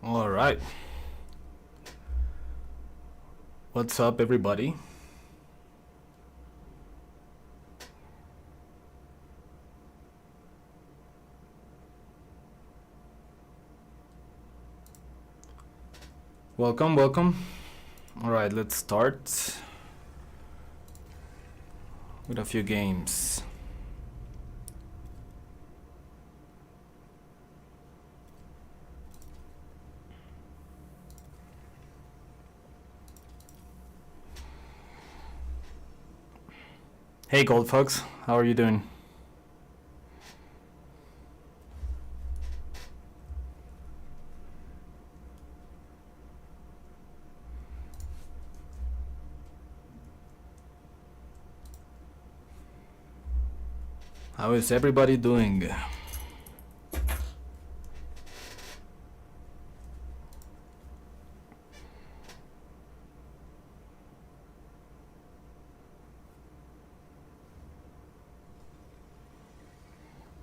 All right. What's up, everybody? Welcome, welcome. All right, let's start with a few games. Hey, Gold Fox, how are you doing? How is everybody doing?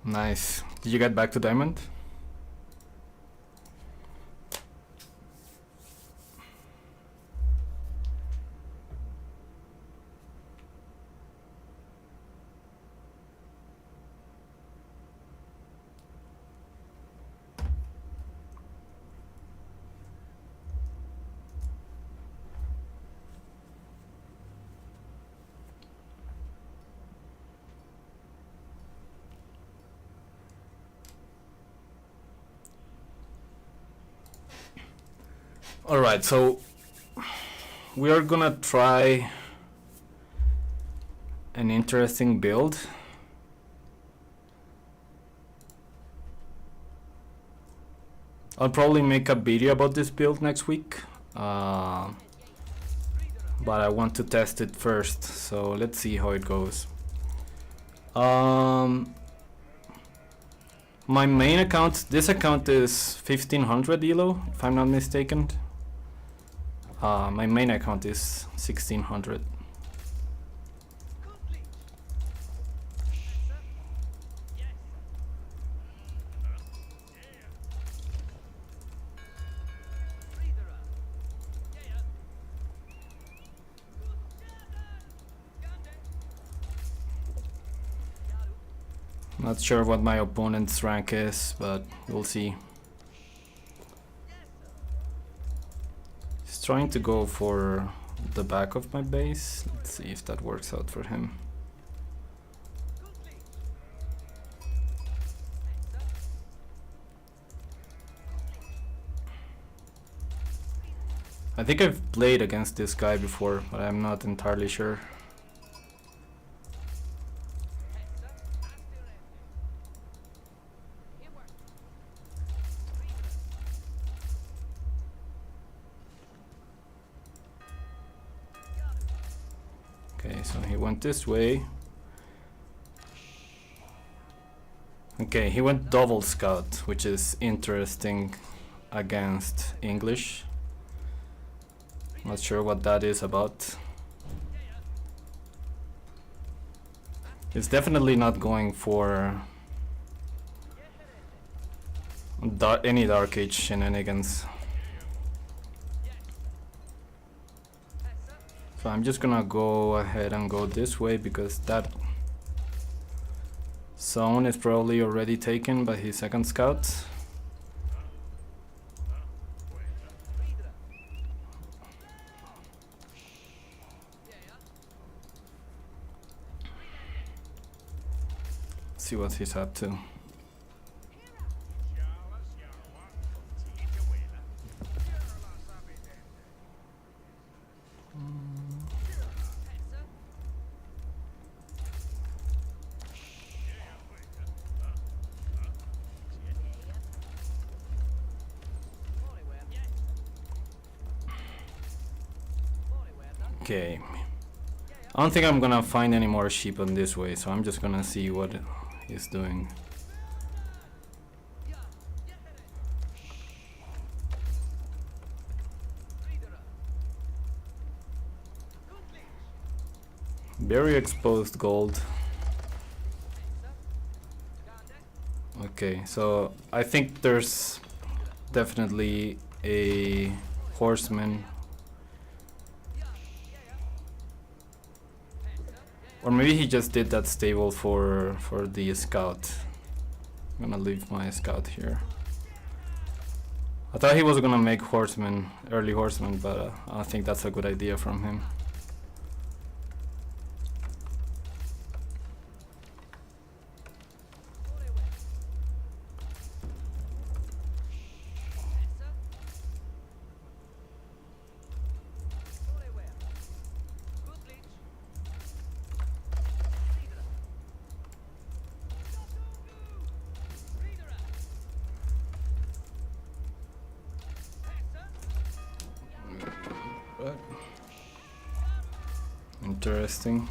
Nice. Did you get back to Diamond? Alright, so we are gonna try an interesting build. I'll probably make a video about this build next week, but I want to test it first, so let's see how it goes. My main account, this account is 1500 elo, if I'm not mistaken. My main account is 1600. Not sure what my opponent's rank is, but we'll see. He's trying to go for the back of my base. Let's see if that works out for him. I think I've played against this guy before, but I'm not entirely sure. Okay, so he went this way. Okay, he went double scout, which is interesting against English. Not sure what that is about. He's definitely not going for any Dark Age shenanigans. So I'm just gonna go ahead and go this way because that zone is probably already taken by his second scout. See what he's up to. Okay, I don't think I'm gonna find any more sheep on this way, so I'm just gonna see what he's doing. Very exposed gold. Okay, so I think there's definitely a horseman. Or maybe he just did that stable for the scout. I'm gonna leave my scout here. I thought he was gonna make horsemen, early horsemen, but I don't think that's a good idea from him. Interesting.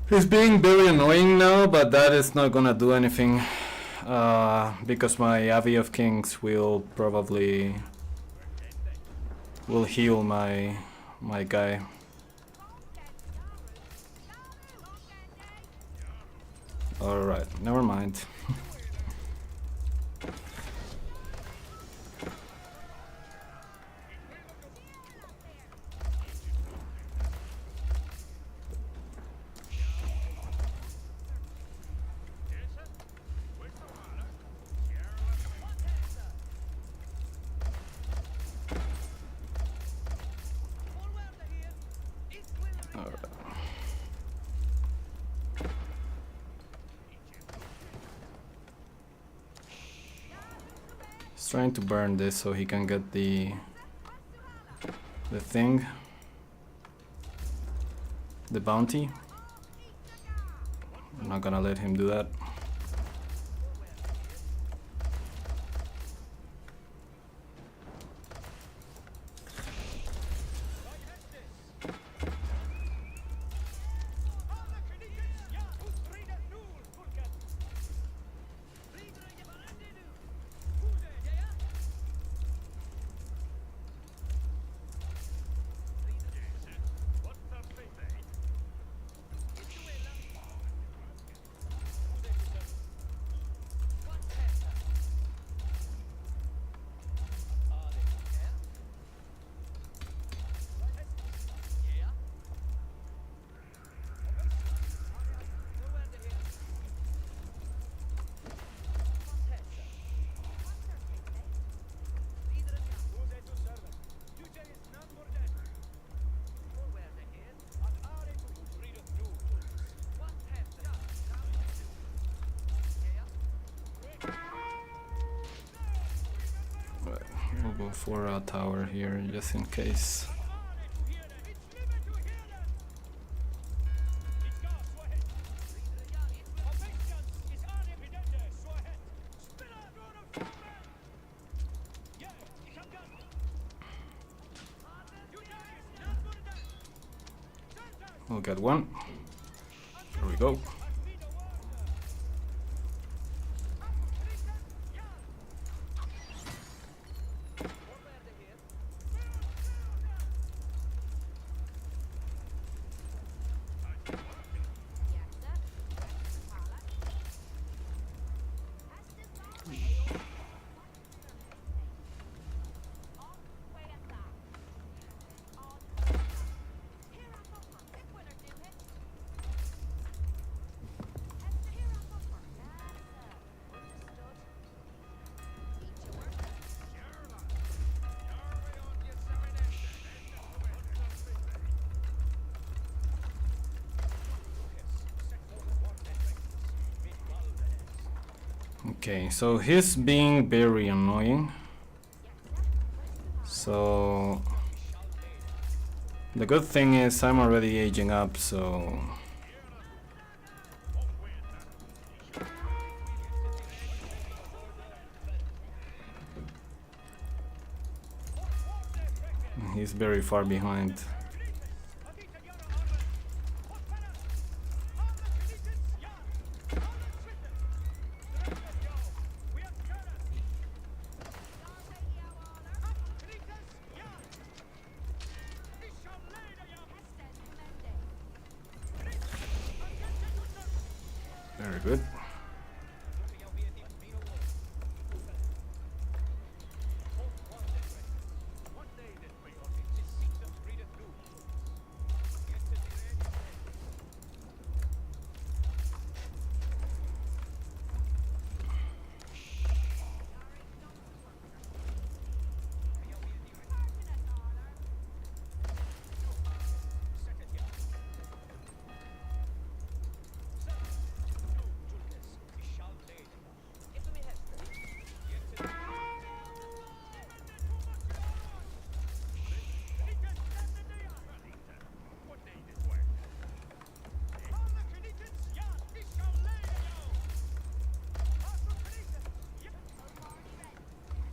He's being very annoying now, but that is not gonna do anything because my Abbey of Kings will probably heal my guy. Alright, never mind. Trying to burn this so he can get the thing, the bounty. I'm not gonna let him do that. We'll go for a tower here just in case. We'll get one. There we go. Okay, so he's being very annoying. So the good thing is I'm already aging up, so he's very far behind. Very good.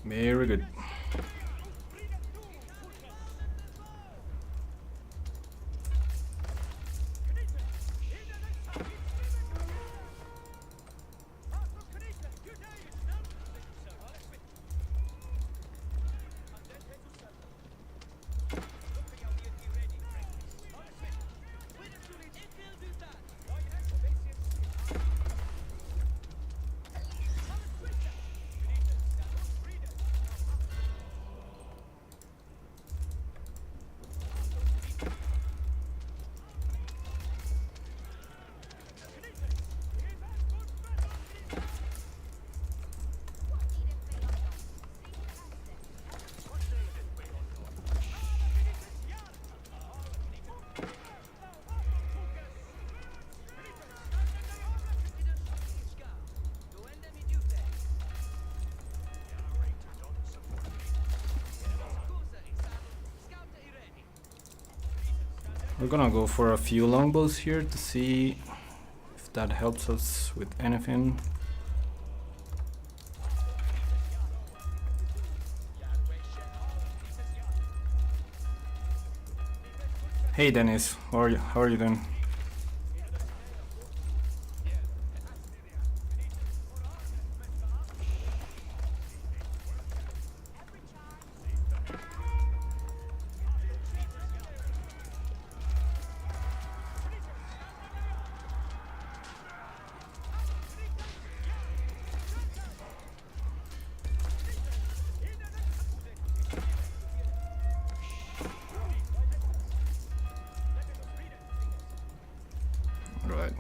Very good. We're gonna go for a few longbows here to see if that helps us with anything. Hey Dennis, how are you doing? Right.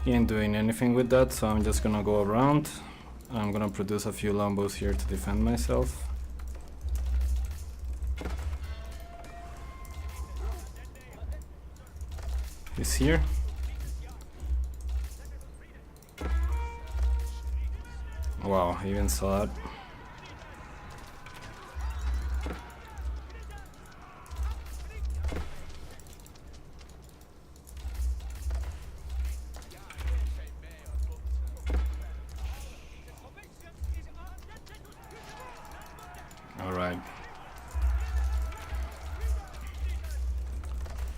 He ain't doing anything with that, so I'm just gonna go around. I'm gonna produce a few longbows here to defend myself. He's here. Wow, I even saw that. Alright.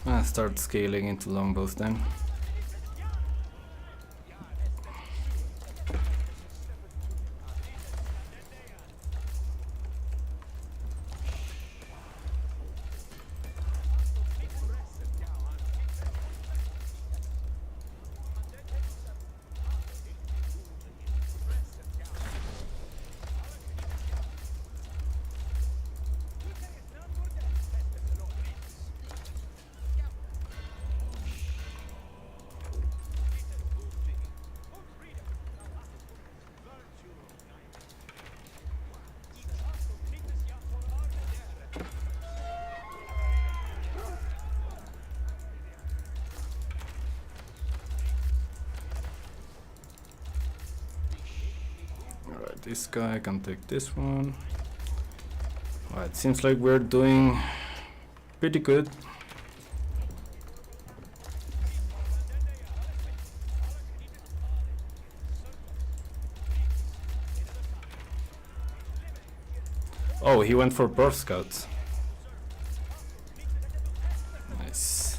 I'll start scaling into longbows then. Alright, this guy can take this one. Alright, seems like we're doing pretty good. Oh, he went for birth scouts. Nice.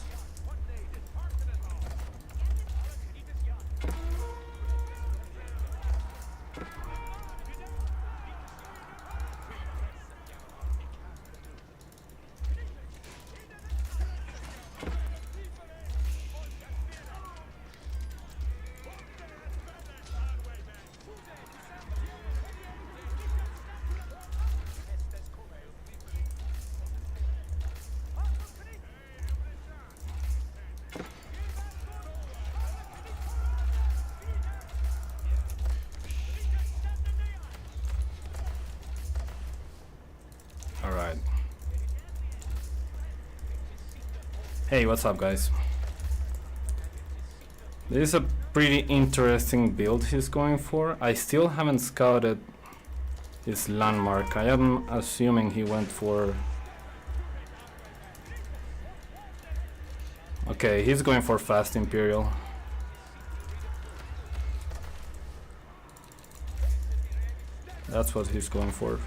Hey, what's up, guys? This is a pretty interesting build he's going for. I still haven't scouted his landmark. I am assuming he went for... Okay, he's going for fast Imperial. That's what he's going for.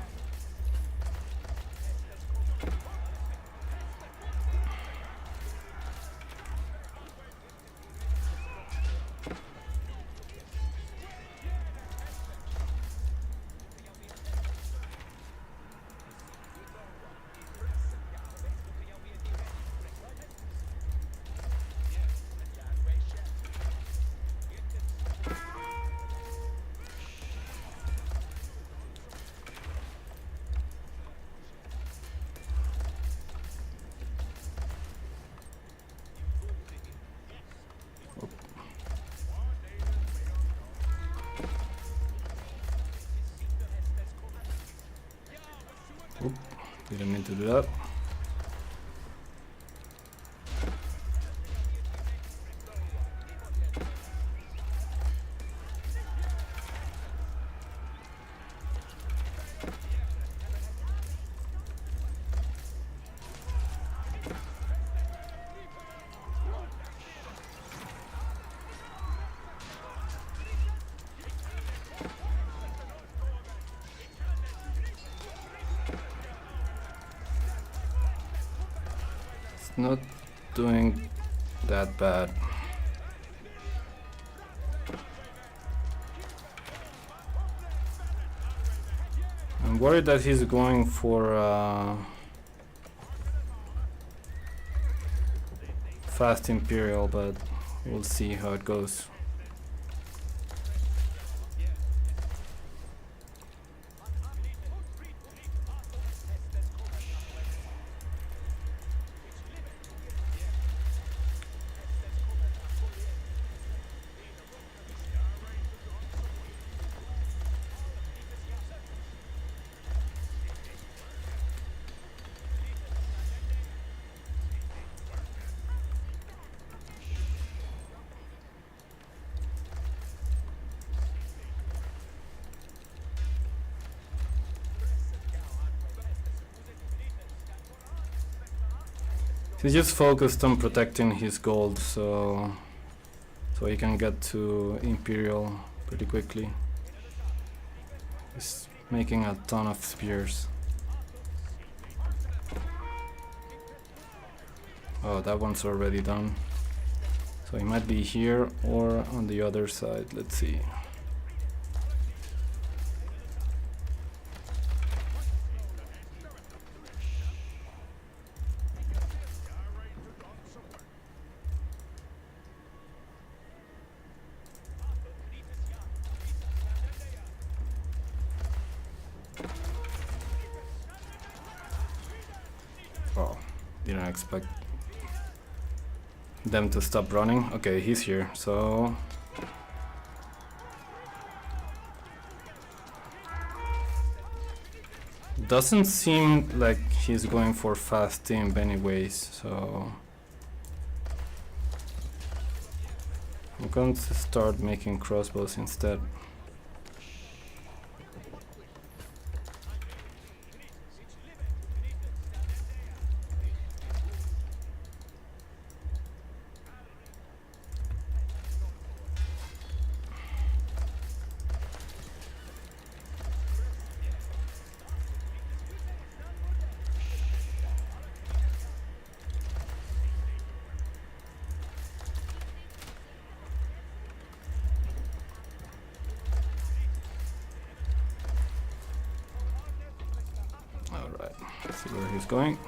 Oop, didn't mean to do that. Not doing that bad. I'm worried that he's going for fast Imperial, but we'll see how it goes. He's just focused on protecting his gold, so he can get to Imperial pretty quickly. He's making a ton of spears. Oh, that one's already done. So he might be here or on the other side. Let's see. Didn't expect them to stop running. Okay, he's here, so... Doesn't seem like he's going for fast team anyways, so... I'm going to start making crossbows instead. See where he's going.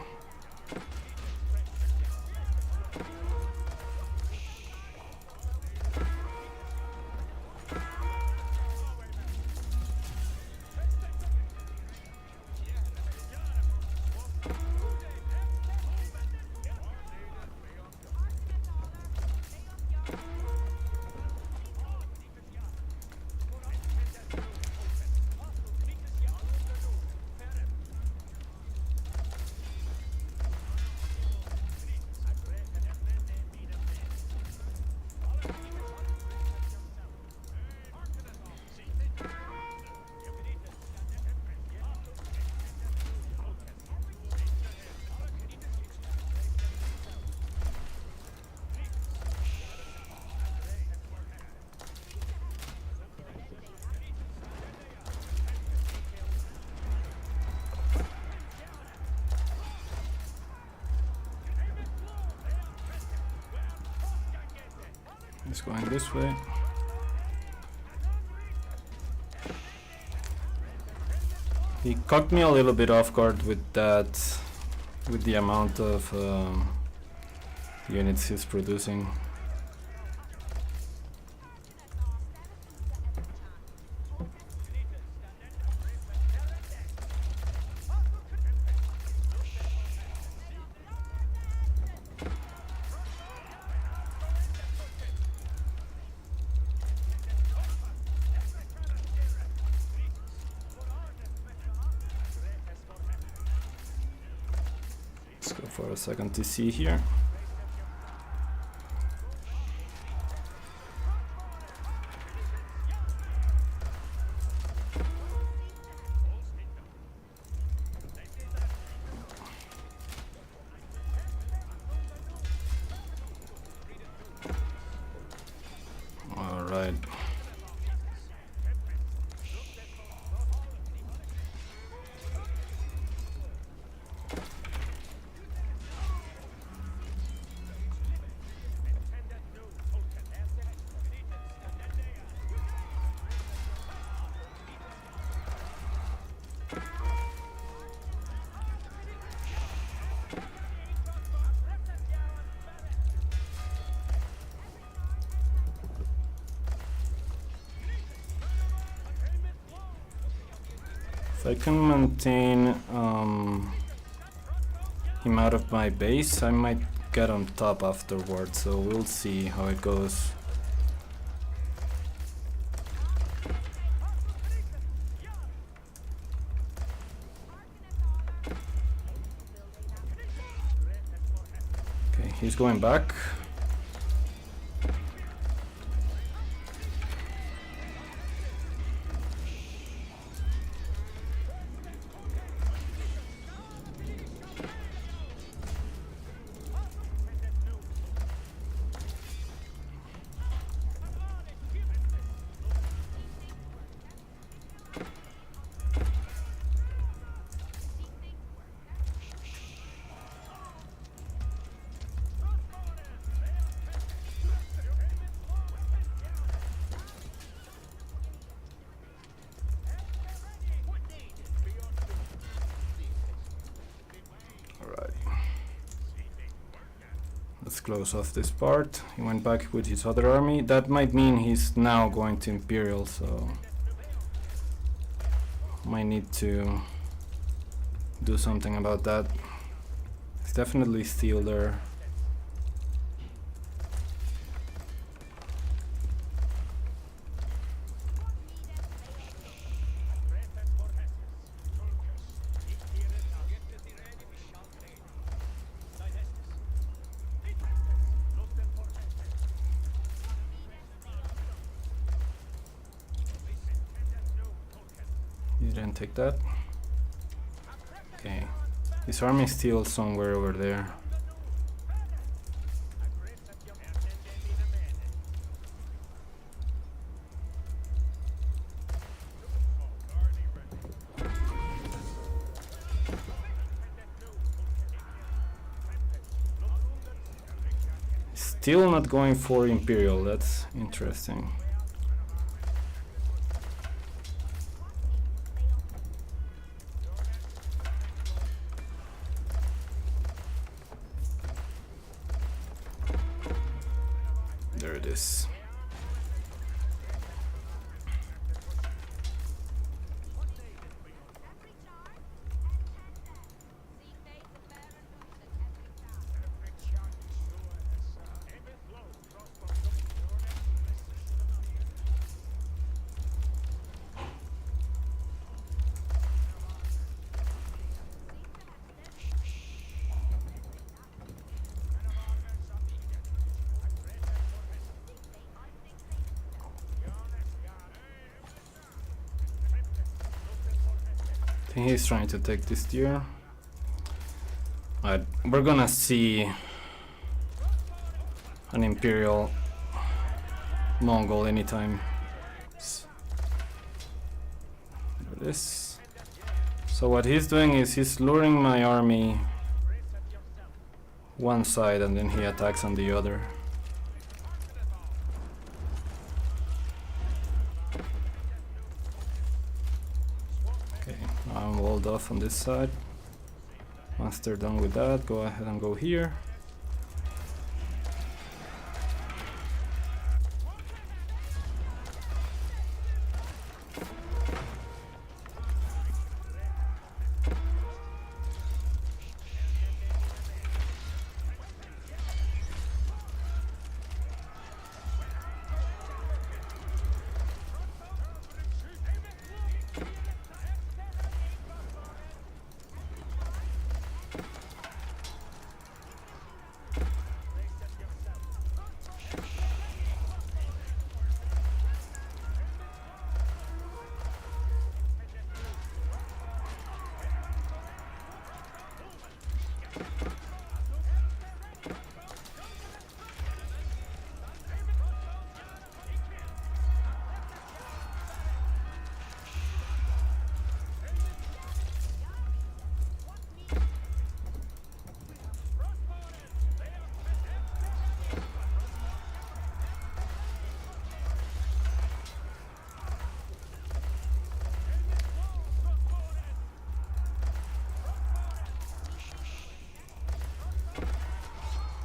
He's going this way. He caught me a little bit off guard with that, with the amount of units he's producing. Let's go for a second to see here. All right. If I can maintain him out of my base, I might get on top afterwards, so we'll see how it goes. Okay, he's going back. Let's close off this part. He went back with his other army. That might mean he's now going to Imperial, so might need to do something about that. It's definitely steel there. You didn't take that. Okay. His army is still somewhere over there. Still not going for Imperial, that's interesting. There it is. I think he's trying to take this tier. We're gonna see an Imperial Mongol anytime. There it is. So what he's doing is he's luring my army one side and then he attacks on the other. I'm walled off on this side. Once they're done with that, go ahead and go here.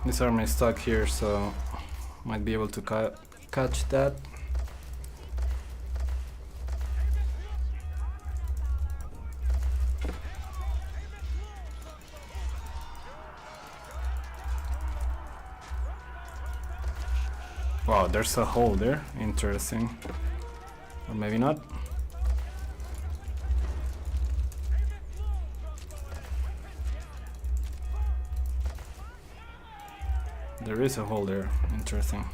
This army is stuck here, so might be able to catch that. Wow, there's a hole there. Interesting. Or maybe not. There is a hole there. Interesting.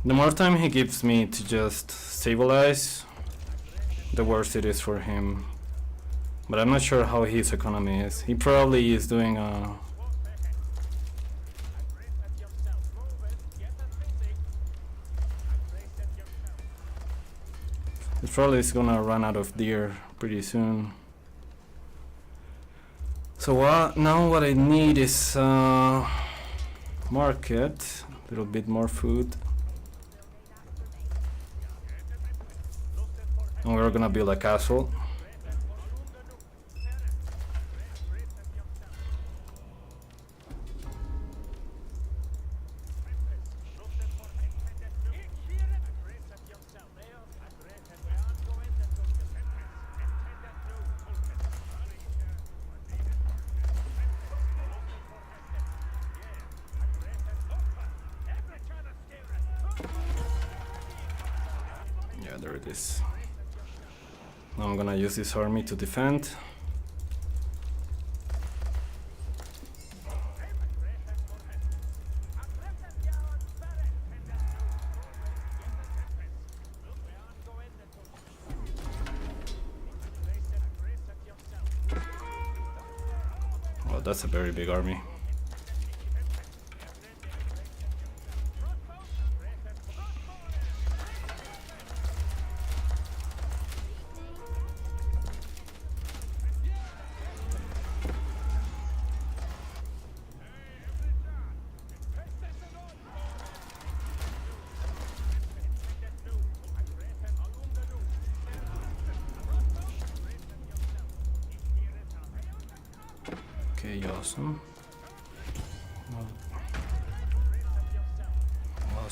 The more time he gives me to just stabilize, the worse it is for him. But I'm not sure how his economy is. He probably is doing a... He probably is gonna run out of deer pretty soon. So now what I need is market, a little bit more food. And we're gonna build a castle. Yeah, there it is. Now I'm gonna use this army to defend. Well, that's a very big army. Okay, awesome.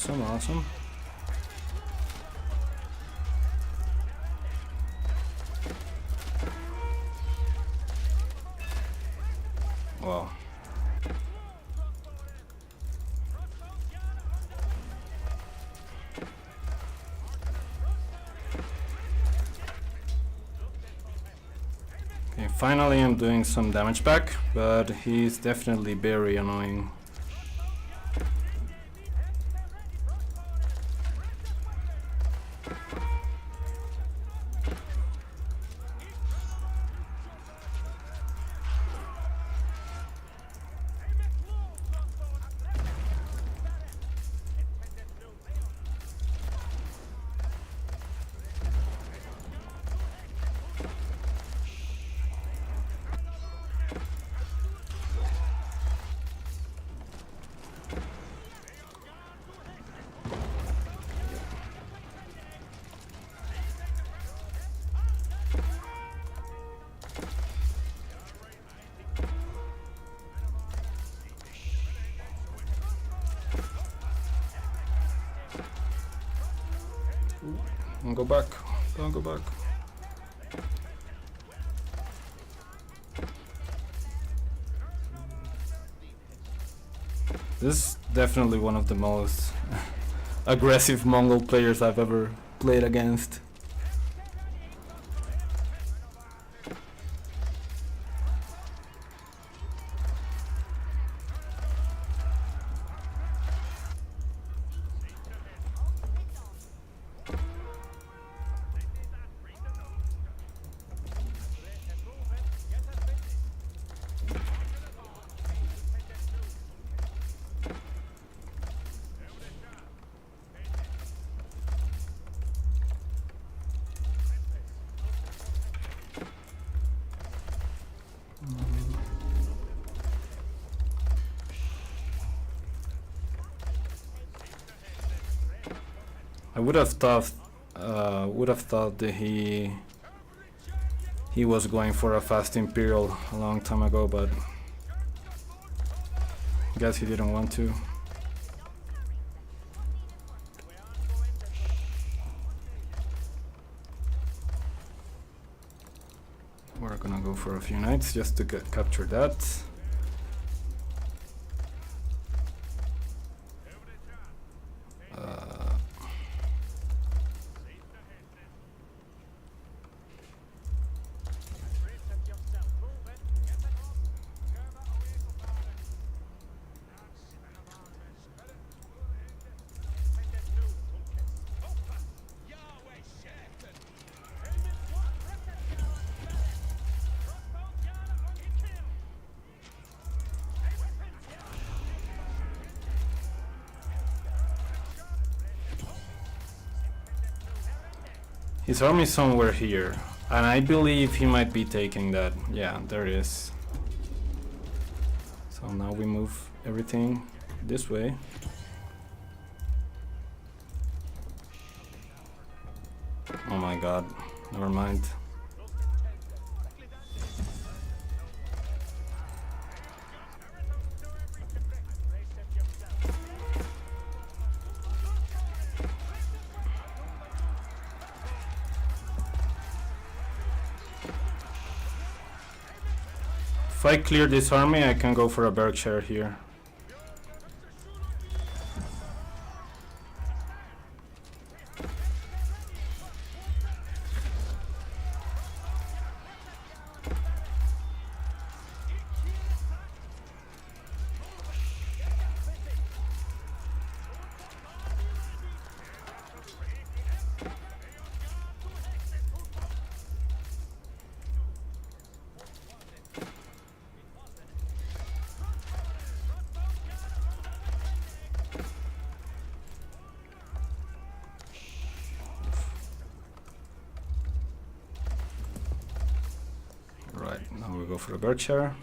Awesome. Wow. Okay, finally I'm doing some damage back, but he's definitely very annoying. Don't go back. Don't go back. This is definitely one of the most aggressive Mongol players I've ever played against. I would have thought that he was going for a fast Imperial a long time ago, but I guess he didn't want to. We're gonna go for a few knights just to capture that. His army is somewhere here, and I believe he might be taking that. Yeah, there it is. So now we move everything this way. Oh my god, never mind. If I clear this army, I can go for a Berkshire here. Now we go for a Berkshire.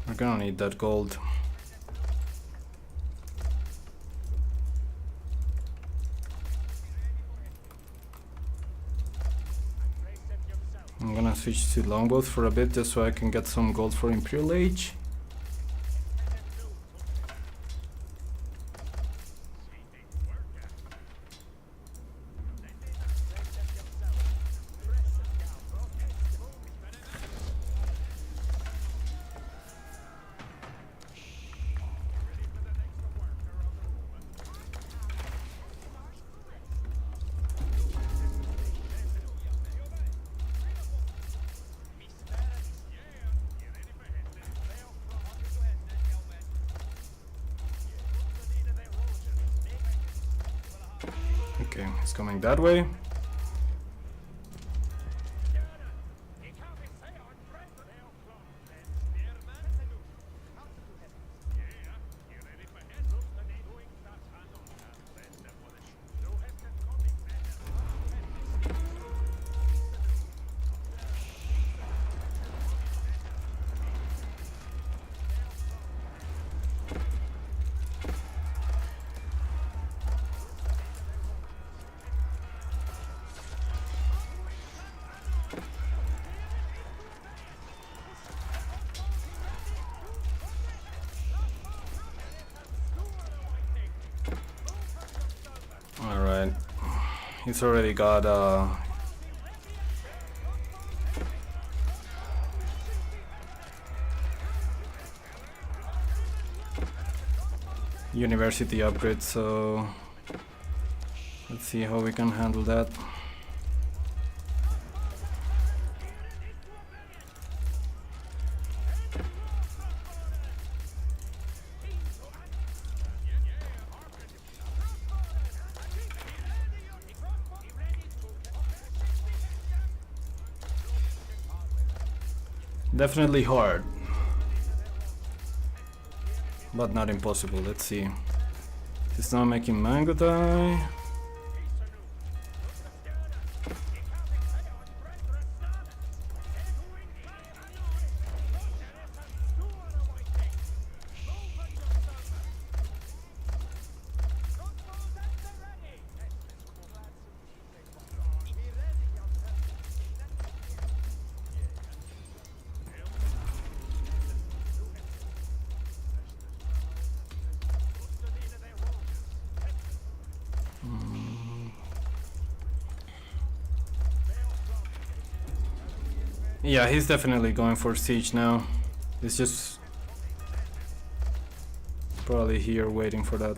We're gonna need that gold. I'm gonna switch to longbows for a bit just so I can get some gold for Imperial Age. Okay, it's coming that way. He's already got university upgrade, so let's see how we can handle that. Definitely hard, but not impossible. Let's see. It's not making Mango die. Yeah, he's definitely going for siege now. He's just probably here waiting for that.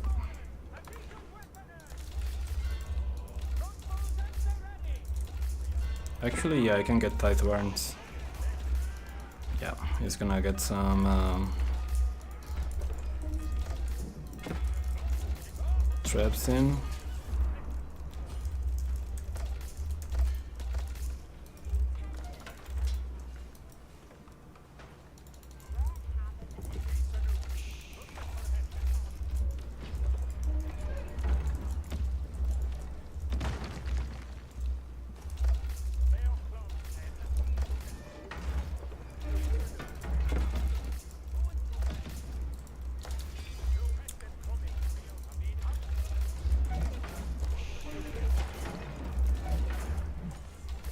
Actually, yeah, I can get tight warrants. Yeah, he's gonna get some traps in.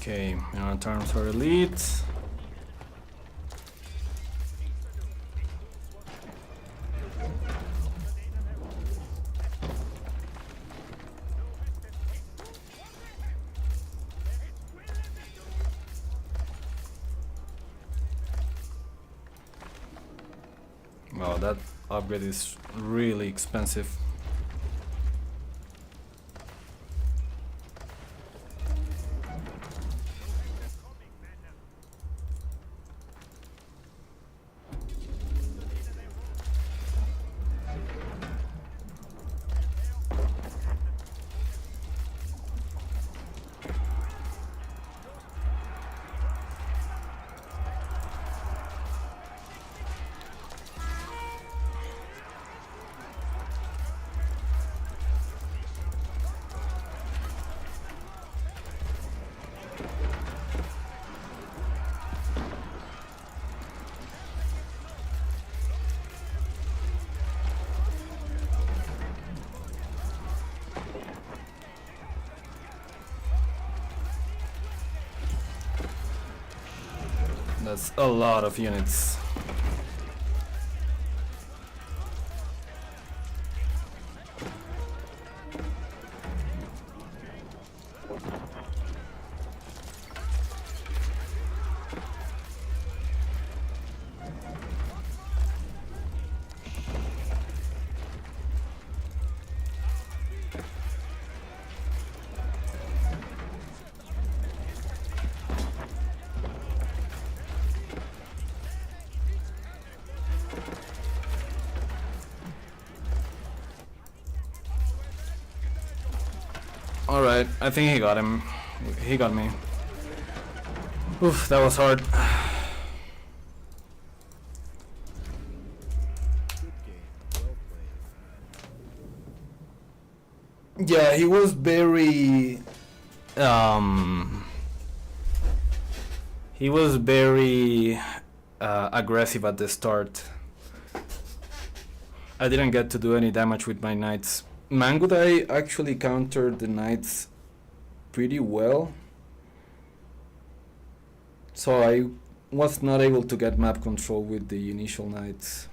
Okay, terms for elite. Wow, that upgrade is really expensive. That's a lot of units. Alright, I think he got him. He got me. Oof, that was hard. Yeah, he was very aggressive at the start. I didn't get to do any damage with my knights. Mangudai actually countered the knights pretty well, so I was not able to get map control with the initial knights.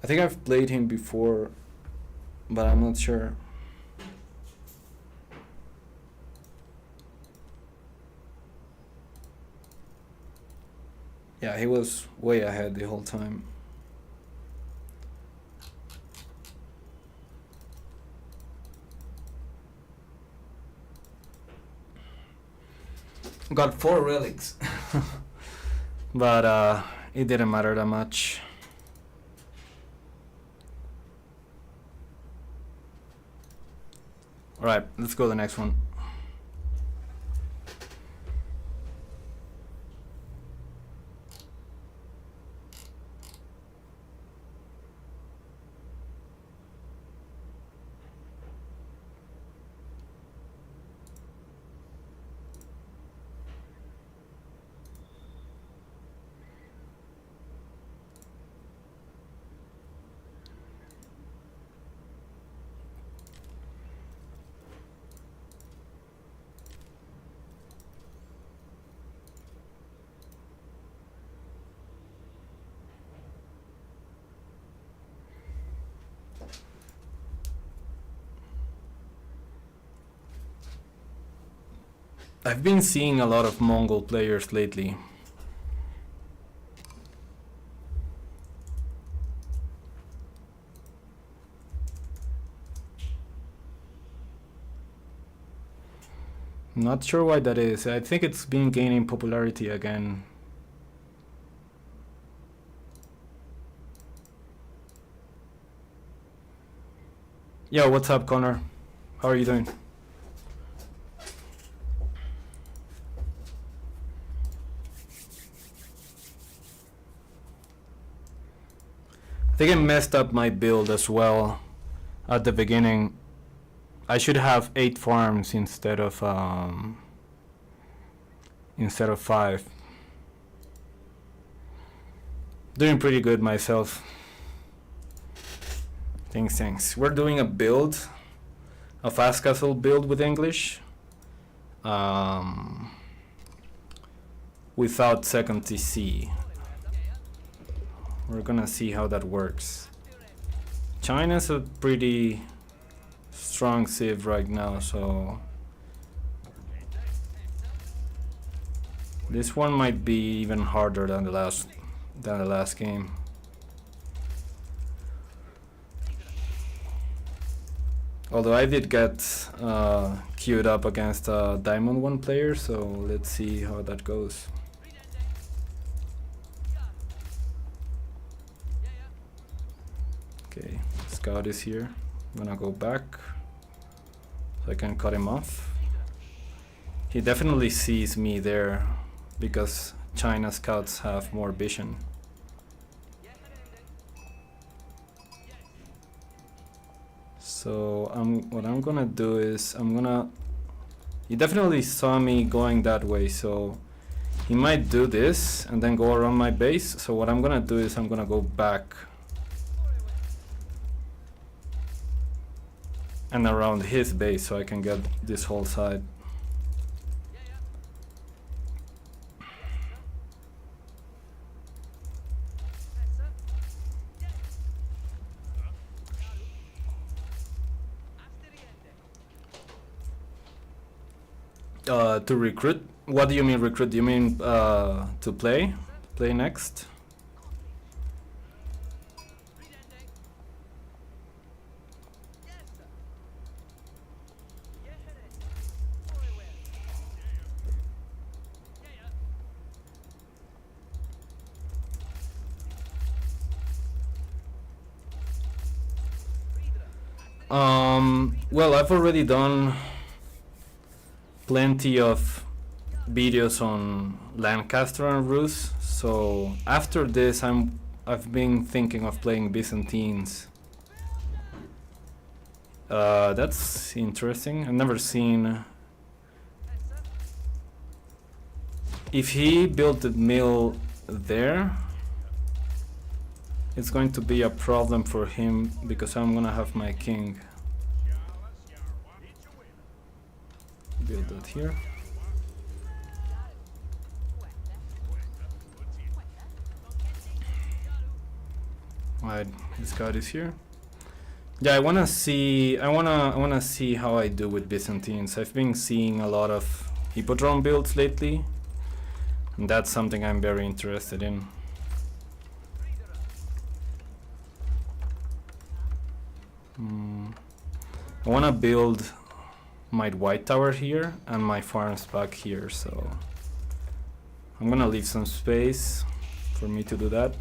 I think I've played him before but I'm not sure. Yeah, he was way ahead the whole time. Got 4 relics. But it didn't matter that much. Alright, let's go to the next one. I've been seeing a lot of Mongol players lately. Not sure why that is. I think it's been gaining popularity again. Yo, what's up, Connor? How are you doing? I think I messed up my build as well at the beginning. I should have 8 farms instead of 5. Doing pretty good myself. Thanks. We're doing a build, a fast castle build with English, without second TC. We're gonna see how that works. China's a pretty strong civ right now, so this one might be even harder than the last game. Although I did get queued up against a Diamond 1 player, so let's see how that goes. Okay, scout is here. I'm gonna go back so I can cut him off. He definitely sees me there because China scouts have more vision. So what I'm gonna do is he definitely saw me going that way, so he might do this and then go around my base. So what I'm gonna do is I'm gonna go back and around his base so I can get this whole side. To recruit? What do you mean recruit? Do you mean to play? Play next? Well, I've already done plenty of videos on Lancaster and Rus, so after this I've been thinking of playing Byzantines. That's interesting. I've never seen. If he built the mill there, it's going to be a problem for him because I'm gonna have my king. Build that here. Alright, his scout is here. Yeah, I wanna see how I do with Byzantines. I've been seeing a lot of Hippodrome builds lately, and that's something I'm very interested in. I wanna build my white tower here and my farms back here, so I'm gonna leave some space for me to do that.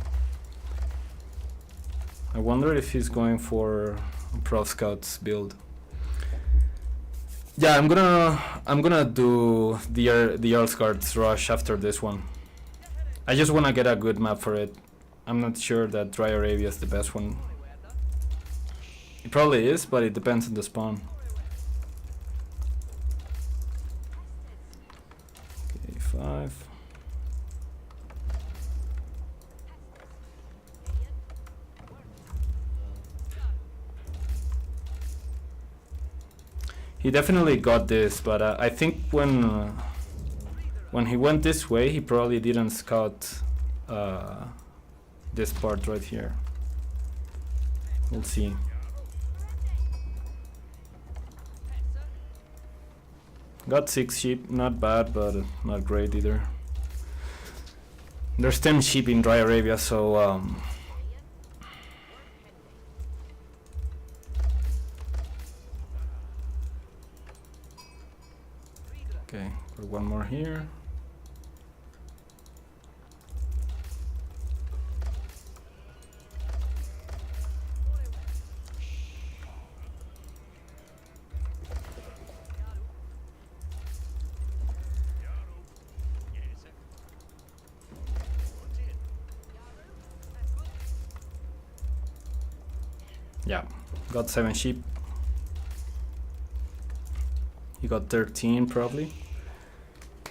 I wonder if he's going for a Pro Scouts build. Yeah, I'm gonna do the EARL'S cards rush after this one. I just wanna get a good map for it. I'm not sure that Dry Arabia is the best one. It probably is, but it depends on the spawn. Okay, 5. He definitely got this, but I think when he went this way, he probably didn't scout this part right here. We'll see. Got 6 sheep, not bad, but not great either. There's 10 sheep in Dry Arabia, so okay, got one more here. Yeah, got 7 sheep. He got 13 probably.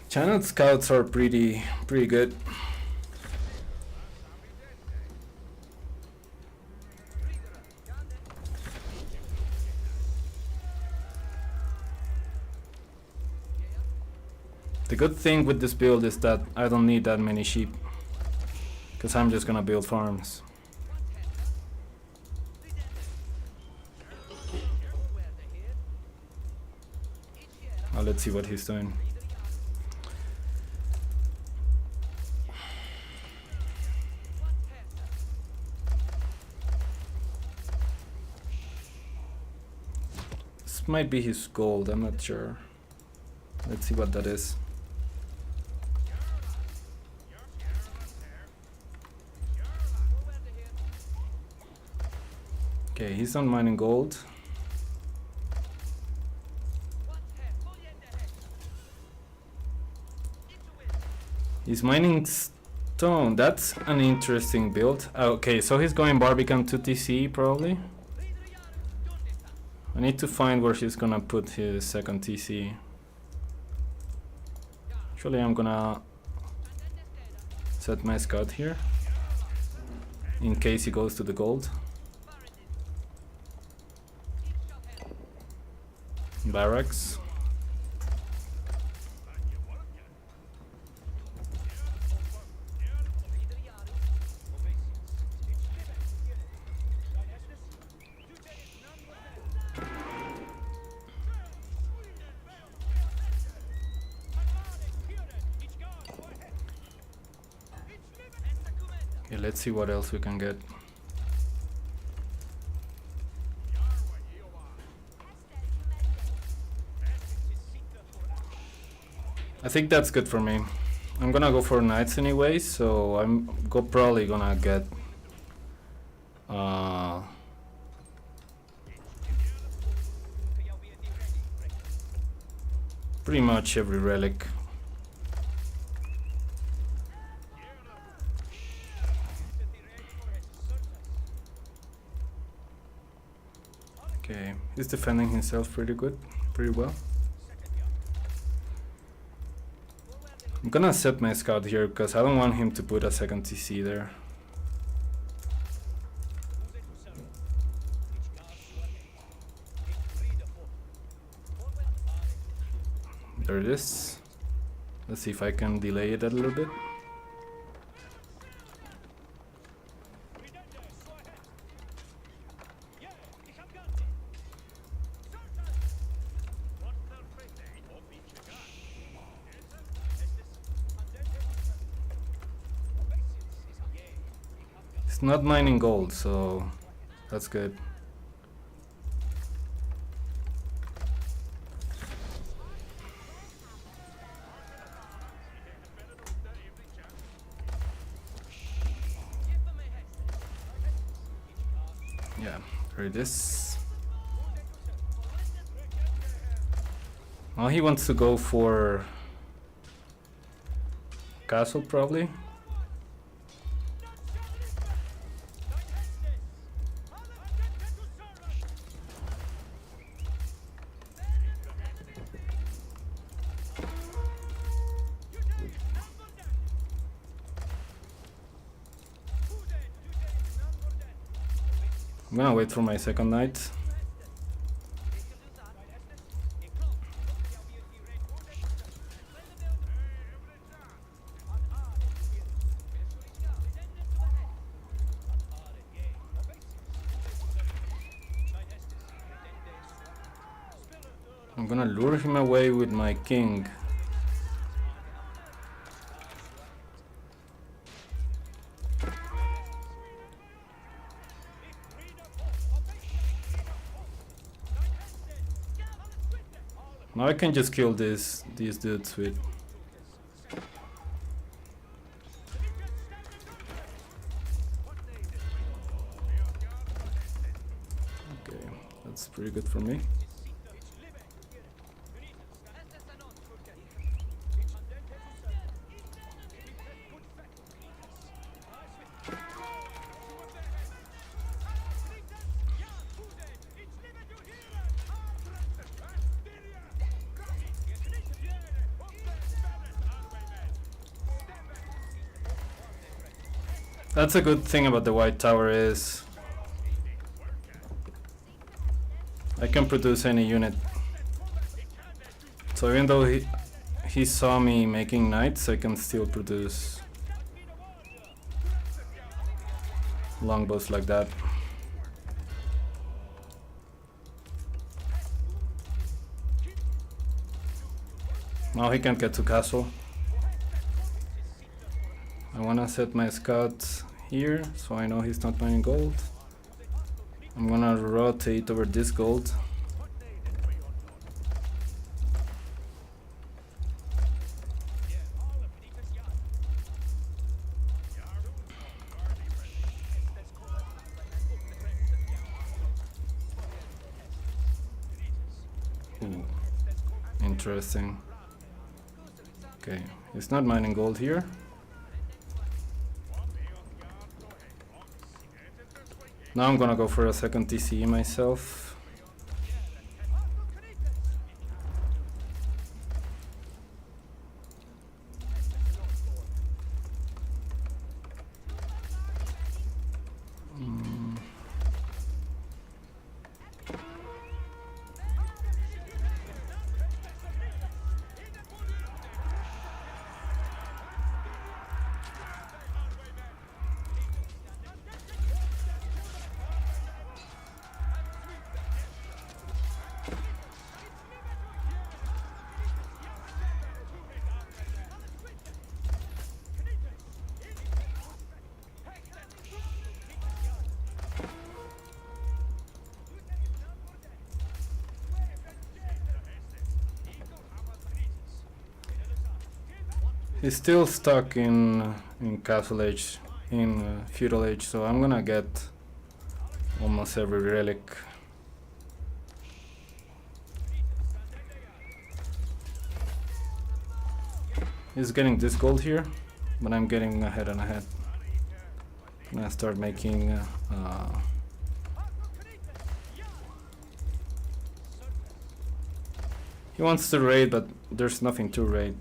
Channel scouts are pretty good. The good thing with this build is that I don't need that many sheep, because I'm just gonna build farms. Let's see what he's doing. This might be his gold, I'm not sure. Let's see what that is. Okay, he's not mining gold. He's mining stone. That's an interesting build. Okay, so he's going Barbican to TC probably. I need to find where he's gonna put his second TC. Actually, I'm gonna set my scout here in case he goes to the gold. Barracks. Okay, let's see what else we can get. I think that's good for me. I'm gonna go for knights anyway, so I'm probably gonna get pretty much every relic. Okay, he's defending himself pretty well. I'm gonna set my scout here because I don't want him to put a second TC there. There it is. Let's see if I can delay it a little bit. not mining gold, so that's good. Yeah, read this. Oh, he wants to go for castle probably. I'm gonna wait for my second knight. I'm gonna lure him away with my king. Now I can just kill these dudes with. Okay, that's pretty good for me. That's a good thing about the white tower is I can produce any unit. So even though he saw me making knights, I can still produce longbows like that. Now he can't get to castle. I wanna set my scouts here so I know he's not mining gold. I'm gonna rotate over this gold. Ooh, interesting. Okay, he's not mining gold here. Now I'm gonna go for a second TCE myself. He's still stuck in Castle Age, in Feudal Age, so I'm gonna get almost every relic. He's getting this gold here, but I'm getting ahead and ahead. I'm gonna start making he wants to raid, but there's nothing to raid.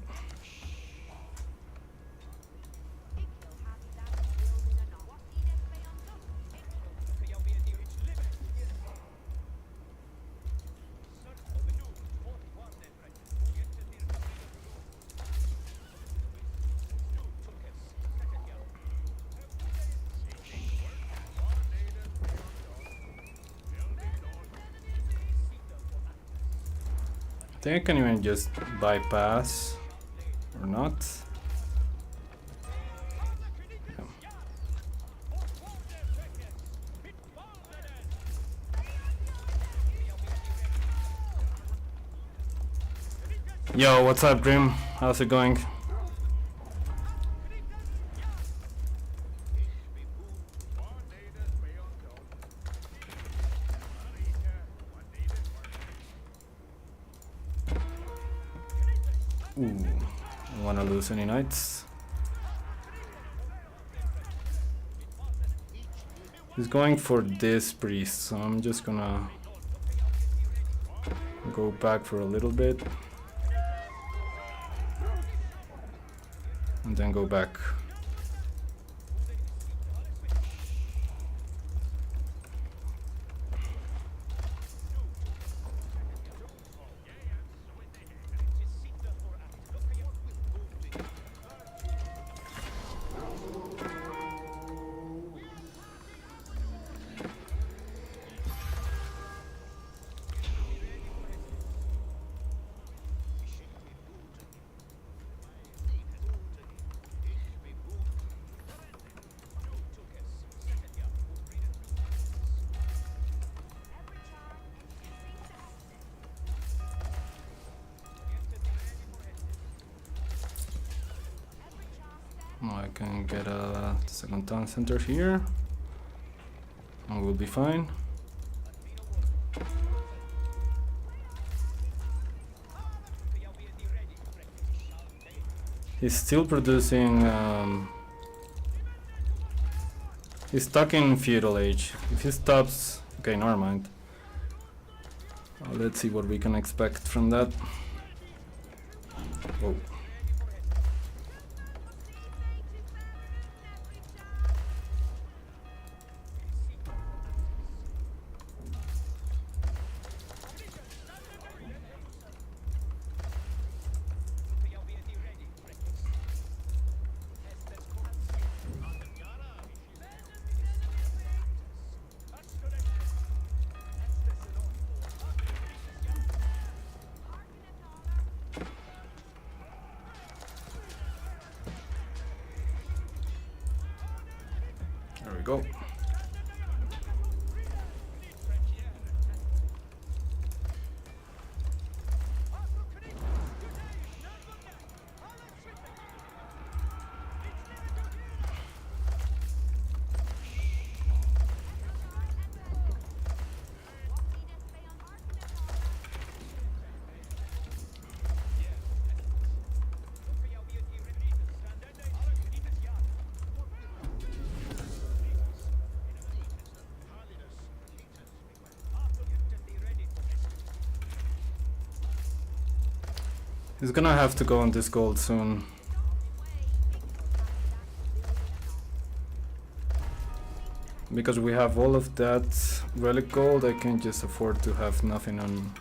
I think I can even just bypass or not. Yeah. Yo, what's up, Grim? How's it going? Ooh, don't wanna lose any knights. He's going for this priest, so I'm just gonna go back for a little bit and then go back. I can get a second town center here and we'll be fine. He's still producing, he's stuck in feudal age. If he stops, okay, never mind. Let's see what we can expect from that. Whoa. There we go. He's gonna have to go on this gold soon. Because we have all of that relic gold, I can just afford to have nothing on.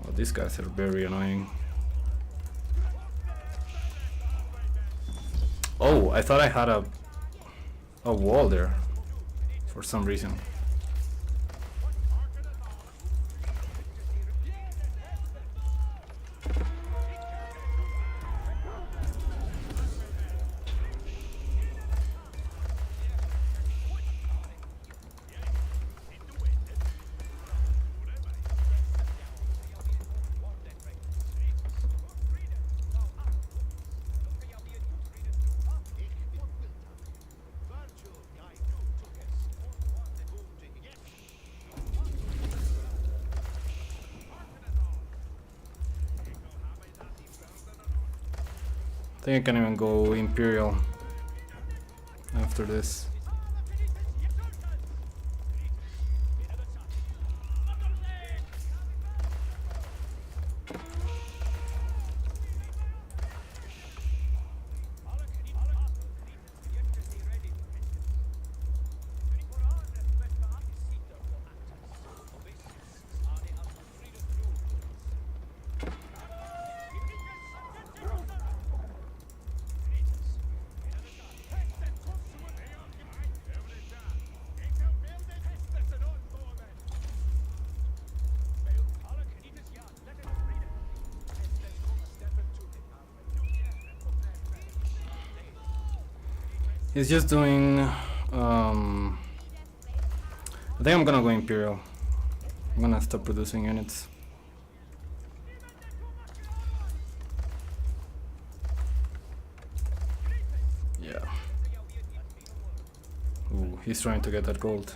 Oh, these guys are very annoying. Oh, I thought I had a wall there for some reason. I think I can even go Imperial after this. He's just doing, I think I'm gonna go Imperial. I'm gonna stop producing units. so he's trying to get that gold.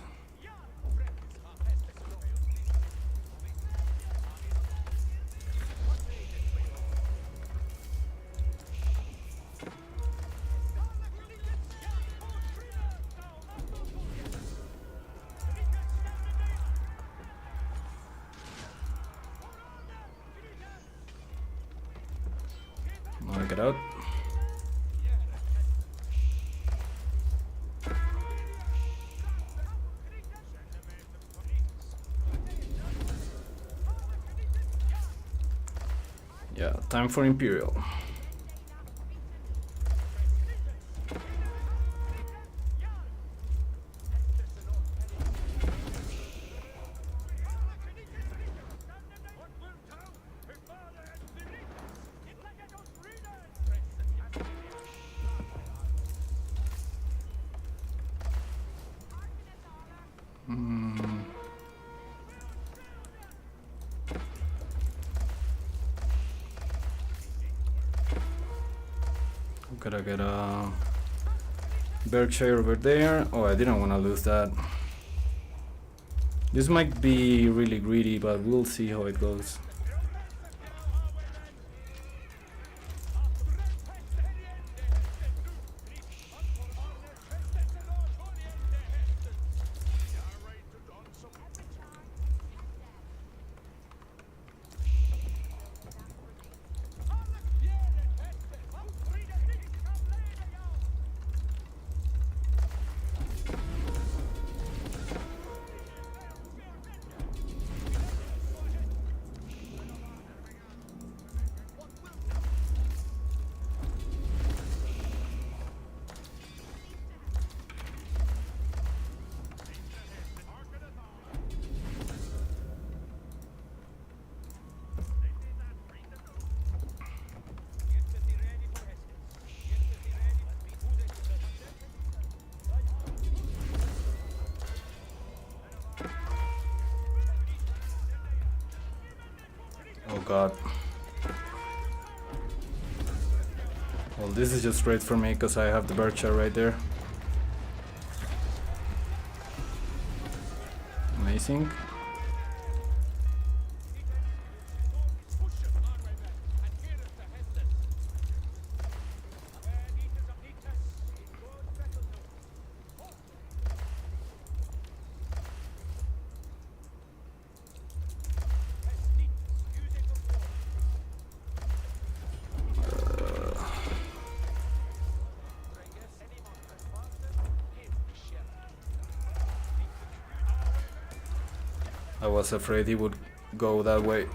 Now get out. Yeah, time for Imperial. Gotta get a Berkshire over there. Oh, I didn't want to lose that. This might be really greedy, but we'll see how it goes. Oh god. Well, this is just great for me because I have the Berkshire right there. Amazing. I was afraid he would go that way.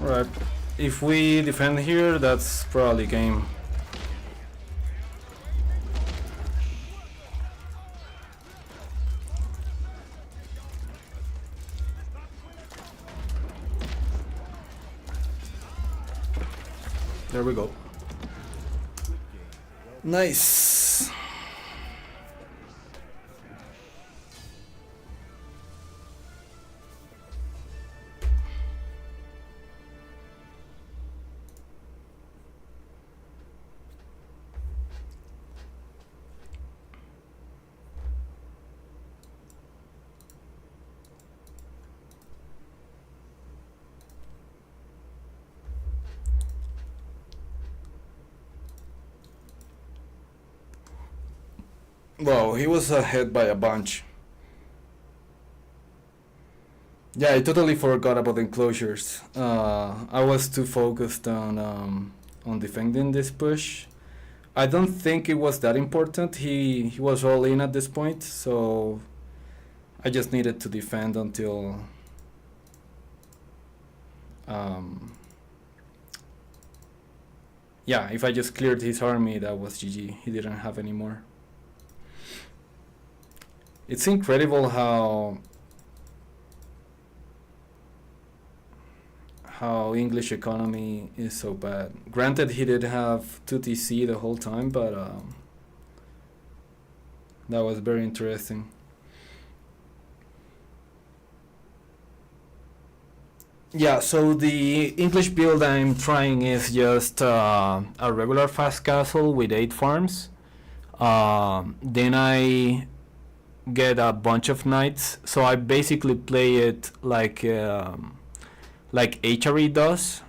Alright, if we defend here, that's probably game. There we go. Nice. Wow, he was ahead by a bunch. Yeah, I totally forgot about enclosures. I was too focused on defending this push. I don't think it was that important. He was all in at this point, so I just needed to defend until yeah, if I just cleared his army, that was GG. He didn't have any more. It's incredible how English economy is so bad. Granted, he did have 2TC the whole time, but that was very interesting. Yeah, so the English build I'm trying is just a regular fast castle with 8 farms. Then I get a bunch of knights, so I basically play it like HRE does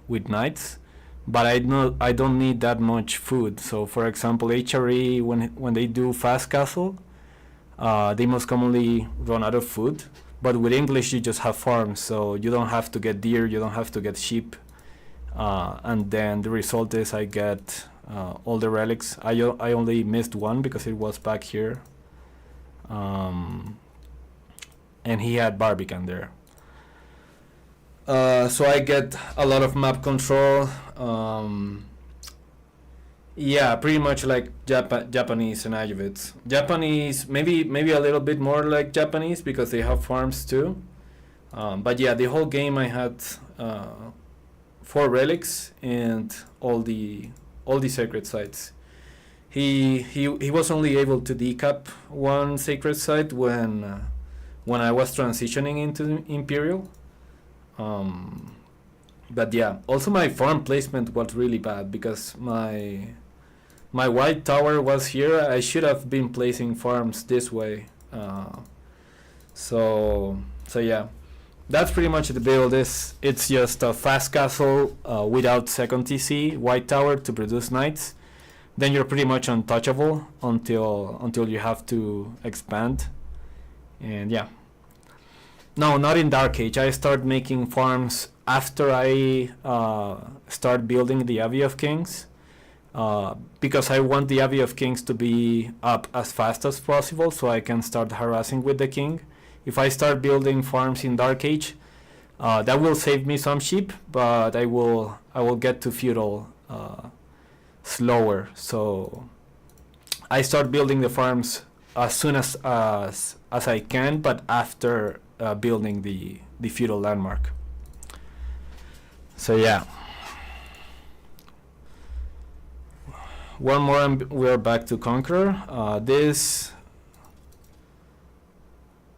with knights, but I don't need that much food. So for example, HRE, when they do fast castle, they most commonly run out of food. But with English, you just have farms, so you don't have to get deer, you don't have to get sheep, and then the result is I get all the relics. I only missed one because it was back here, and he had Barbican there. So I get a lot of map control. Yeah, pretty much like Japanese and Ayurveds. Japanese, maybe a little bit more like Japanese because they have farms too. But yeah, the whole game I had 4 relics and all the sacred sites. He was only able to decap 1 sacred site when I was transitioning into Imperial. But yeah, also my farm placement was really bad because my white tower was here. I should have been placing farms this way. So yeah, that's pretty much the build. It's just a fast castle without second TC, white tower to produce knights. Then you're pretty much untouchable until you have to expand. And yeah. No, not in Dark Age. I start making farms after I start building the Abbey of Kings. Because I want the Abbey of Kings to be up as fast as possible so I can start harassing with the king. If I start building farms in Dark Age, that will save me some sheep, but I will get to feudal slower. So I start building the farms as soon as I can, but after building the feudal landmark. So yeah. One more and we're back to Conqueror.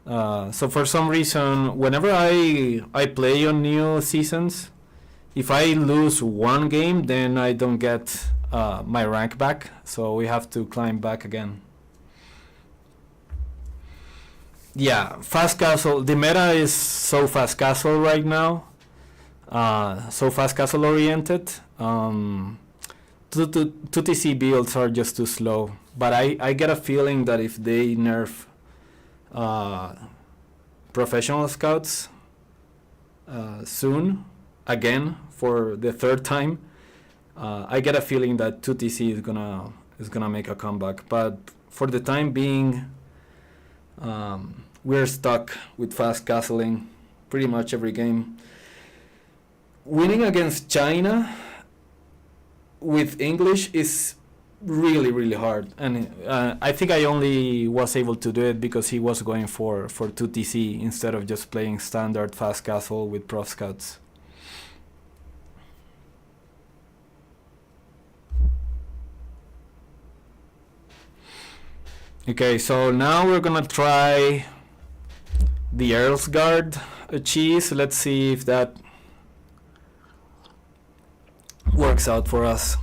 So for some reason, whenever I play on new seasons, if I lose one game, then I don't get my rank back. So we have to climb back again. Yeah, fast castle. The meta is so fast castle right now. So fast castle oriented. 2TC builds are just too slow, but I get a feeling that if they nerf professional scouts soon, again for the 3rd time, I get a feeling that 2TC is gonna make a comeback. But for the time being, we're stuck with fast castling pretty much every game. Winning against China with English is really, really hard, and I think I only was able to do it because he was going for 2TC instead of just playing standard fast castle with prof scouts. Okay, so now we're gonna try the Earl's Guard cheese. Let's see if that works out for us.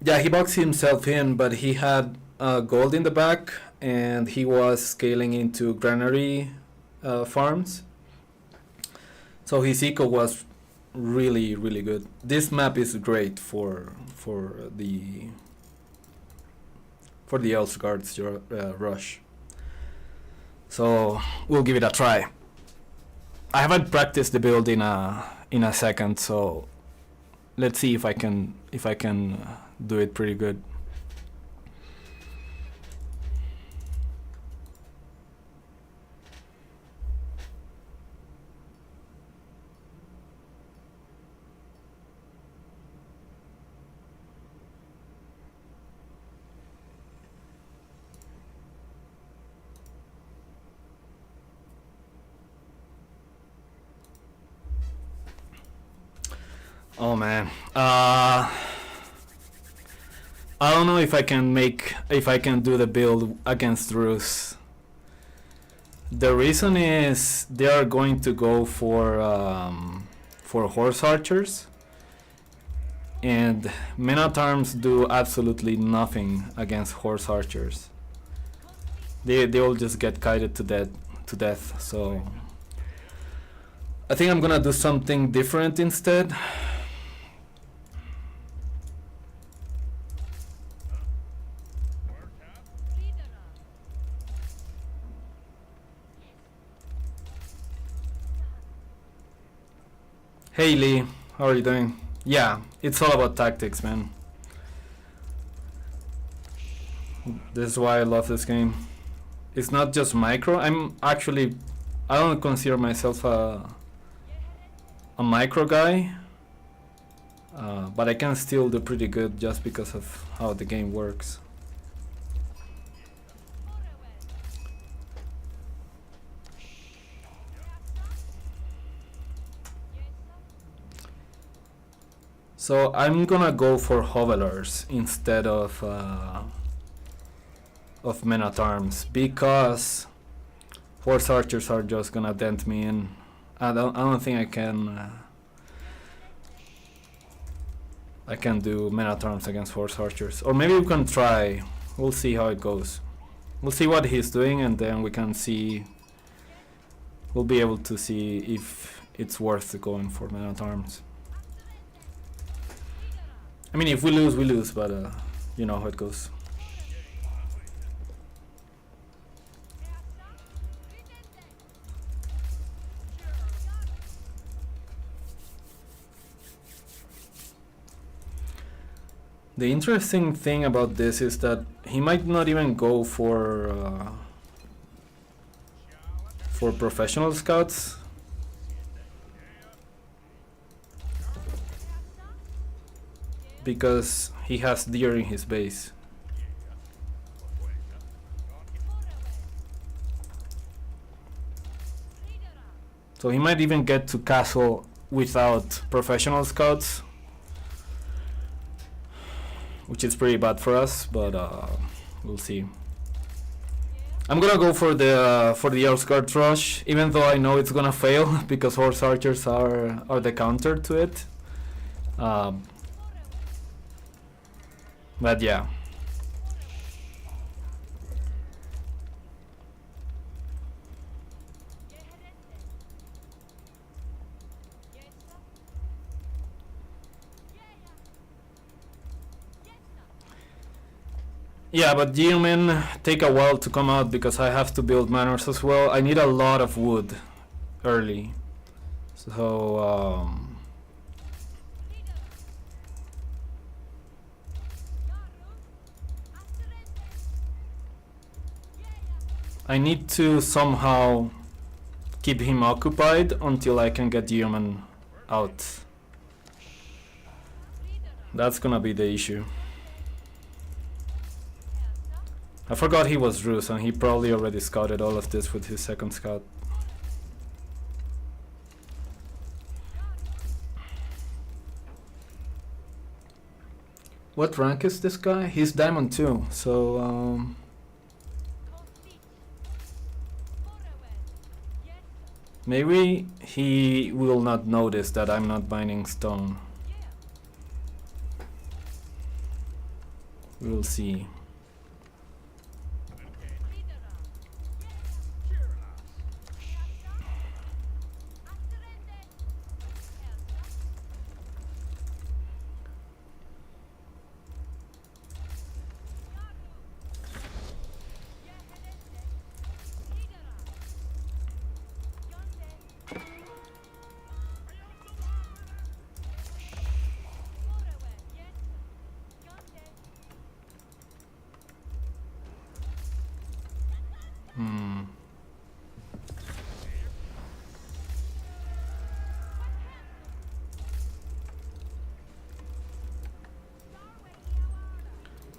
Yeah, he boxed himself in, but he had gold in the back and he was scaling into granary farms. So his eco was really, really good. This map is great for the for the EARL'S guards rush. So we'll give it a try. I haven't practiced the build in a second, so let's see if I can do it pretty good. Oh man, I don't know if I can do the build against Rus. The reason is they are going to go for horse archers, and men-at-arms do absolutely nothing against horse archers. They all just get kited to death. So I think I'm gonna do something different instead. Hey Lee, how are you doing? Yeah, it's all about tactics, man. This is why I love this game. It's not just micro. I don't consider myself a micro guy, but I can still do pretty good just because of how the game works. So I'm gonna go for hovelers instead of men-at-arms, because horse archers are just gonna dent me in. I don't think I can do men-at-arms against horse archers. Or maybe we can try. We'll see how it goes. We'll see what he's doing, and then we can see. We'll be able to see if it's worth going for men-at-arms. I mean, if we lose, we lose, but you know how it goes. The interesting thing about this is that he might not even go for professional scouts. Because he has deer in his base. So he might even get to castle without professional scouts, which is pretty bad for us, but we'll see. I'm gonna go for the EARL'S guard rush, even though I know it's gonna fail because horse archers are the counter to it. But yeah. Yeah, but geomen take a while to come out because I have to build manors as well. I need a lot of wood early. So I need to somehow keep him occupied until I can get Yeoman out. That's gonna be the issue. I forgot he was Rus, and he probably already scouted all of this with his second scout. What rank is this guy? He's Diamond 2, so maybe he will not notice that I'm not mining stone. We'll see.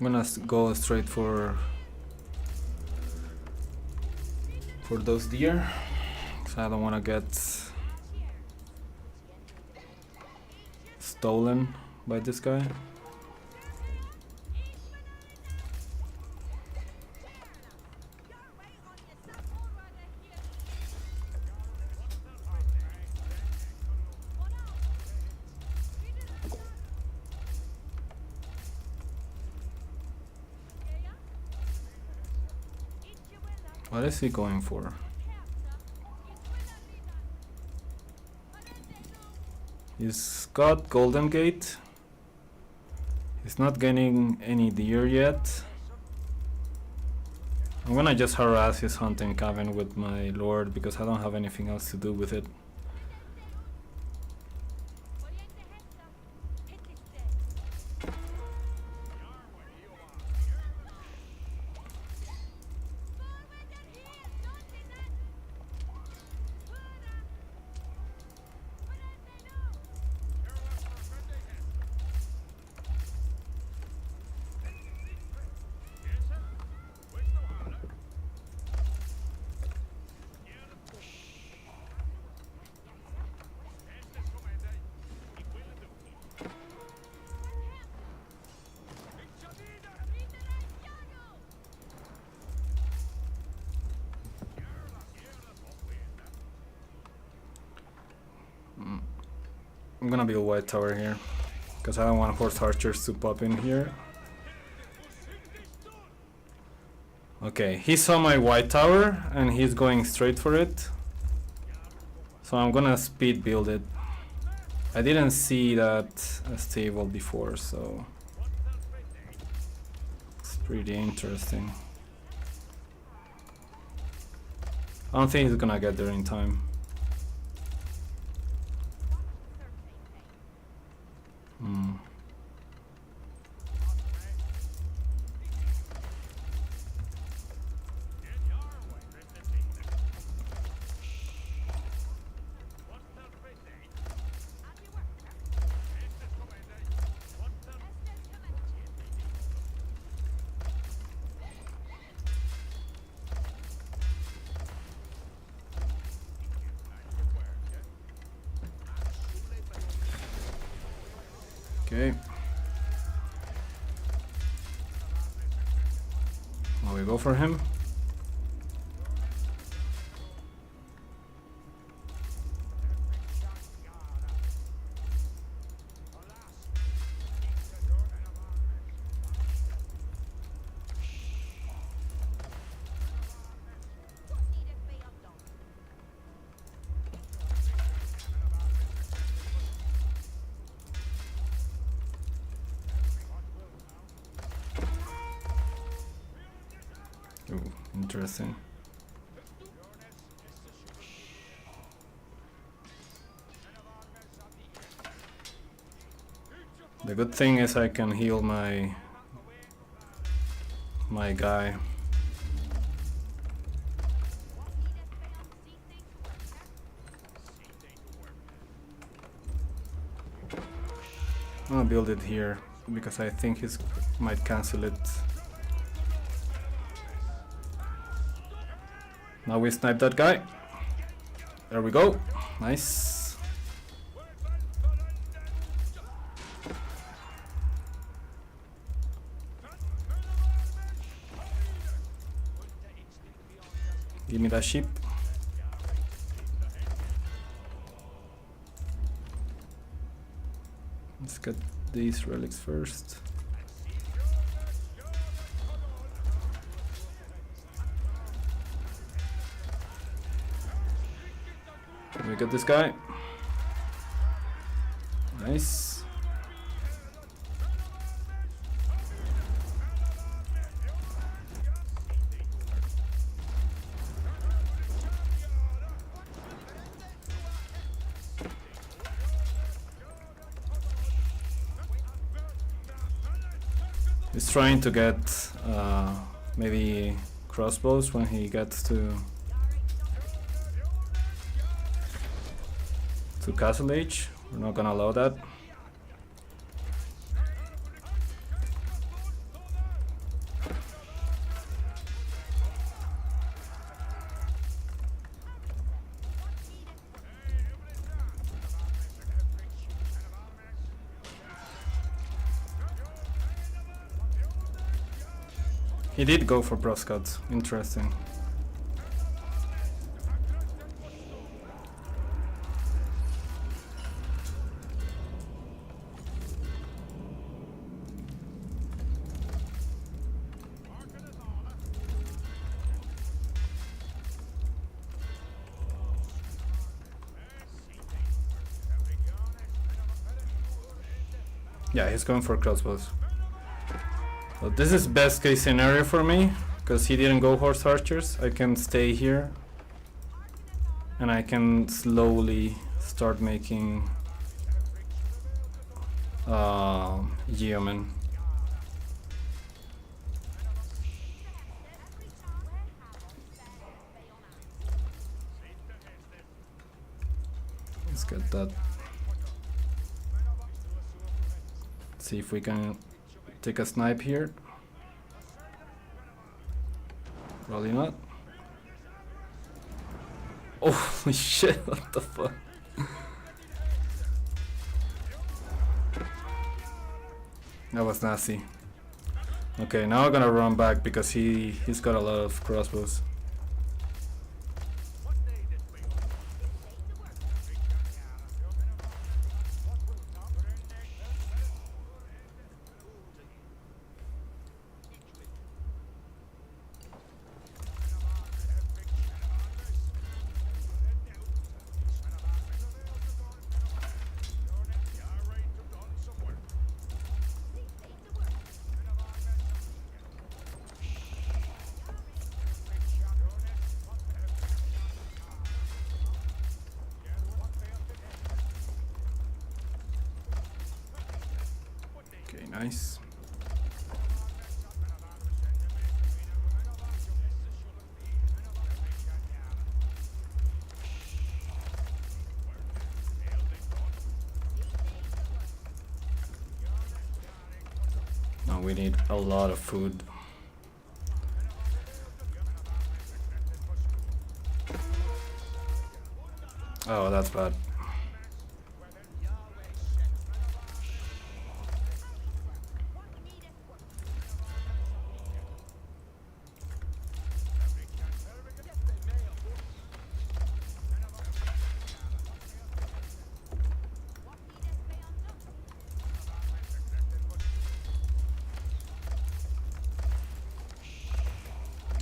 I'm gonna go straight for those deer, because I don't want to get stolen by this guy. What is he going for? He's got Golden Gate. He's not getting any deer yet. I'm gonna just harass his hunting cabin with my lord because I don't have anything else to do with it. I'm gonna build white tower here because I don't want horse archers to pop in here. Okay, he saw my white tower and he's going straight for it, so I'm gonna speed build it. I didn't see that stable before, so it's pretty interesting. I don't think he's gonna get there in time. Okay. Will we go for him? Ooh, interesting. The good thing is I can heal my guy. I'm gonna build it here because I think he might cancel it. Now we snipe that guy. There we go. Nice. Give me that sheep. Let's get these relics first. Can we get this guy? Nice. He's trying to get maybe crossbows when he gets to Castle Age. We're not gonna allow that. He did go for Pro Scouts. Interesting. Yeah, he's going for crossbows. So this is best case scenario for me, because he didn't go horse archers. I can stay here and I can slowly start making yeomen. Let's get that. See if we can take a snipe here. Probably not. Oh, holy shit, what the fuck? That was nasty. Okay, now I'm gonna run back because he's got a lot of crossbows. Nice. Now we need a lot of food. Oh, that's bad.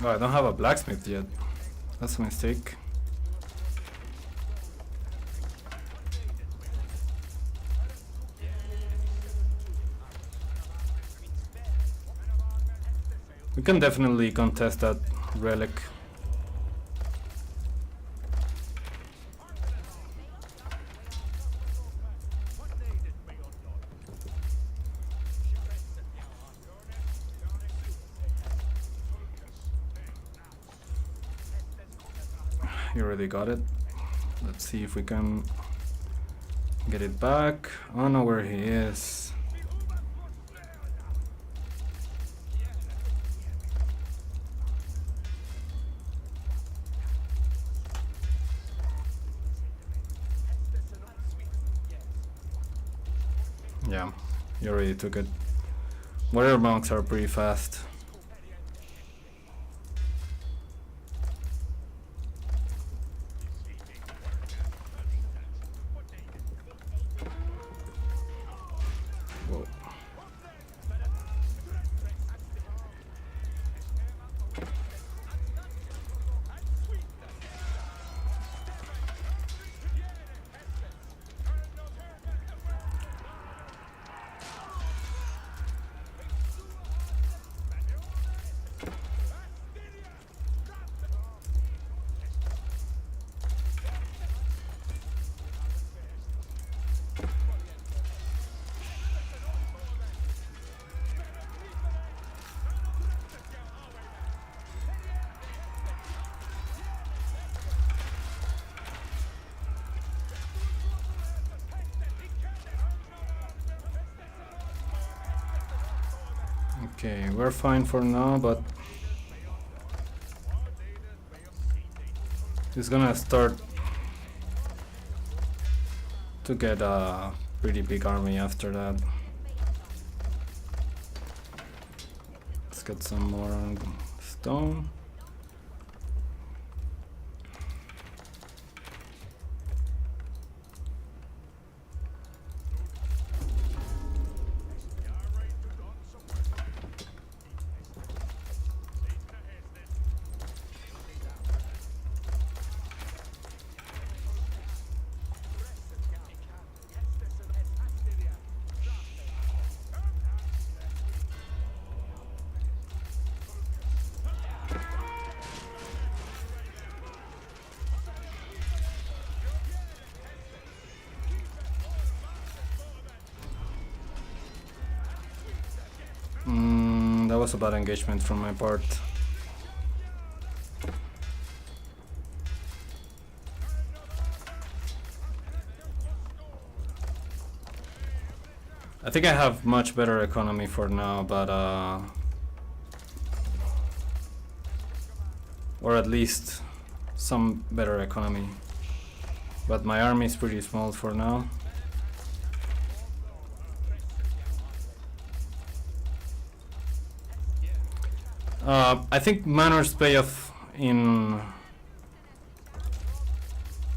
Oh, I don't have a blacksmith yet. That's a mistake. We can definitely contest that relic. You already got it. Let's see if we can get it back. I don't know where he is. Yeah, you already took it. Warrior monks are pretty fast. Whoa. Okay, we're fine for now, but he's gonna start to get a pretty big army after that. Let's get some more stone. That was a bad engagement from my part. I think I have much better economy for now, but or at least some better economy. But my army is pretty small for now. I think manners pay off in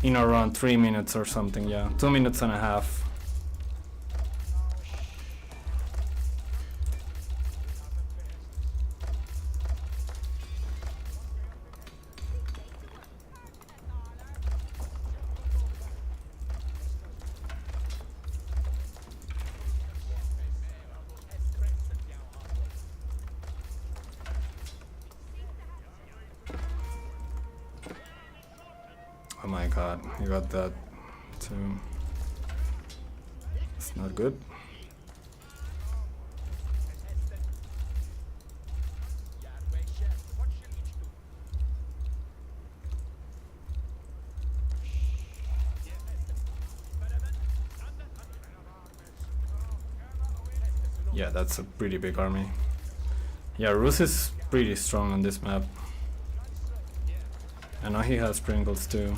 around 3 minutes or something. Yeah, 2 minutes and a half. Oh my god, you got that too. It's not good. Yeah, that's a pretty big army. Yeah, Rus is pretty strong on this map. I know he has Pringles too.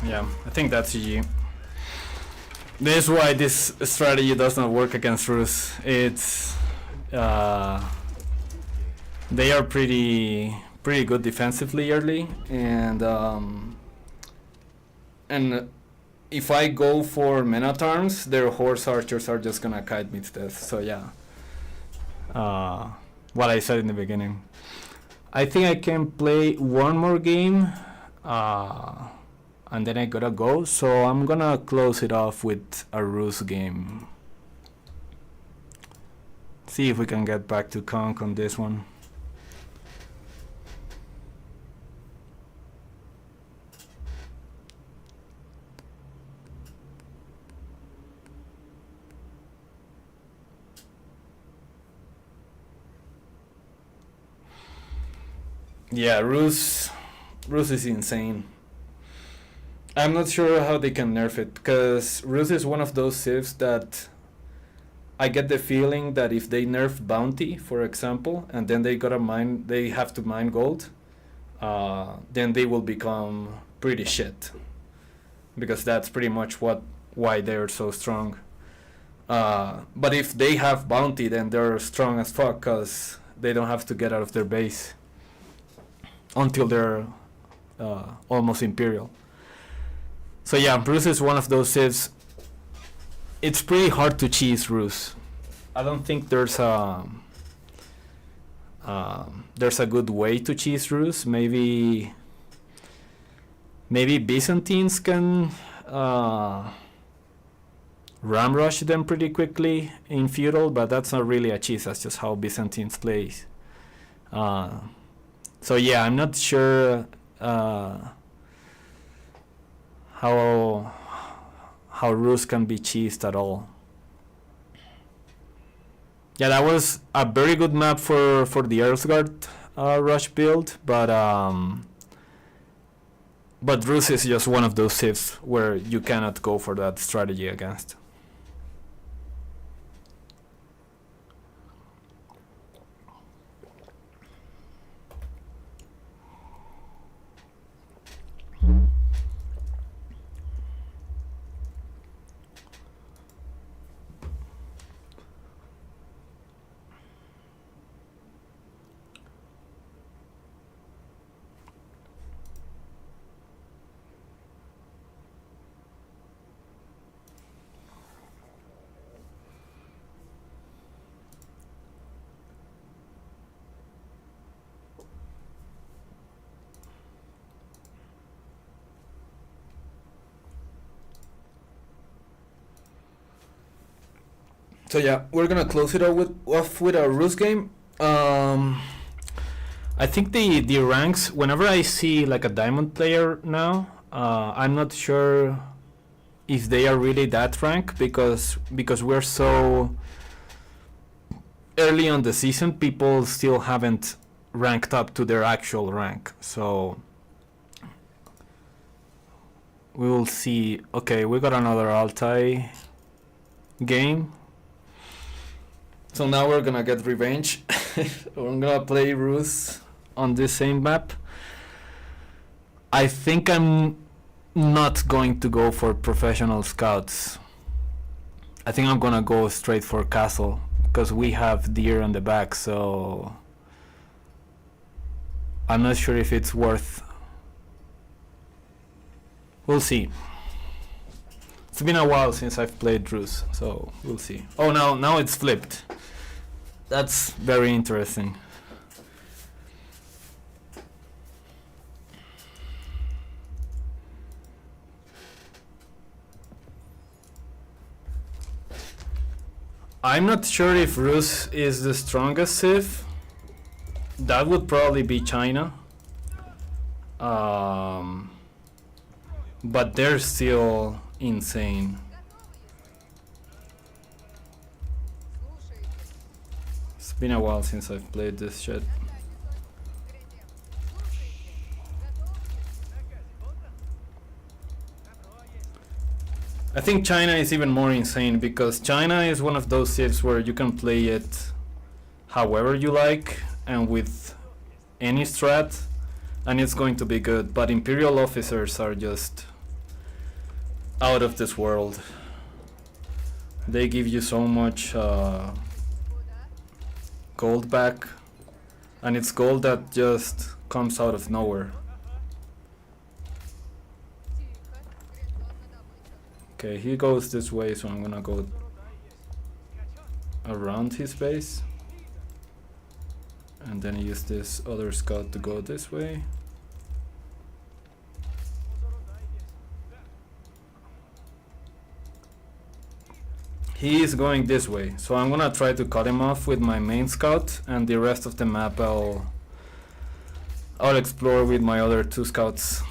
Yeah, I think that's GG. This is why this strategy does not work against Rus. It's they are pretty good defensively early, and if I go for men-at-arms, their horse archers are just gonna kite me to death. So yeah, what I said in the beginning. I think I can play one more game. And then I gotta go, so I'm gonna close it off with a Rus game. See if we can get back to conk on this one. Yeah, Rus is insane. I'm not sure how they can nerf it, because Rus is one of those civs that I get the feeling that if they nerf bounty, for example, and then they have to mine gold, then they will become pretty shit, because that's pretty much why they're so strong. But if they have bounty, then they're strong as fuck, because they don't have to get out of their base until they're almost imperial. So yeah, Rus is one of those civs. It's pretty hard to cheese Rus. I don't think there's a good way to cheese Rus. Maybe Byzantines can ram rush them pretty quickly in feudal, but that's not really a cheese. That's just how Byzantines plays. So yeah, I'm not sure how Rus can be cheesed at all. Yeah, that was a very good map for the EARL'S rush build, but Rus is just one of those civs where you cannot go for that strategy against. So yeah, we're gonna close it off with a Rus game. I think the ranks, whenever I see like a diamond player now, I'm not sure if they are really that rank, because we're so early on the season, people still haven't ranked up to their actual rank. So we will see. Okay, we got another Altai game. So now we're gonna get revenge. We're gonna play Rus on this same map. I think I'm not going to go for professional scouts. I think I'm gonna go straight for castle, because we have deer on the back, so I'm not sure if it's worth. We'll see. It's been a while since I've played Rus, so we'll see. Oh, now it's flipped. That's very interesting. I'm not sure if Rus is the strongest civ. That would probably be China. But they're still insane. It's been a while since I've played this shit. I think China is even more insane, because China is one of those civs where you can play it however you like and with any strat, and it's going to be good. But Imperial officers are just out of this world. They give you so much gold back, and it's gold that just comes out of nowhere. Okay, he goes this way, so I'm gonna go around his base and then use this other scout to go this way. He is going this way, so I'm gonna try to cut him off with my main scout, and the rest of the map I'll explore with my other two scouts.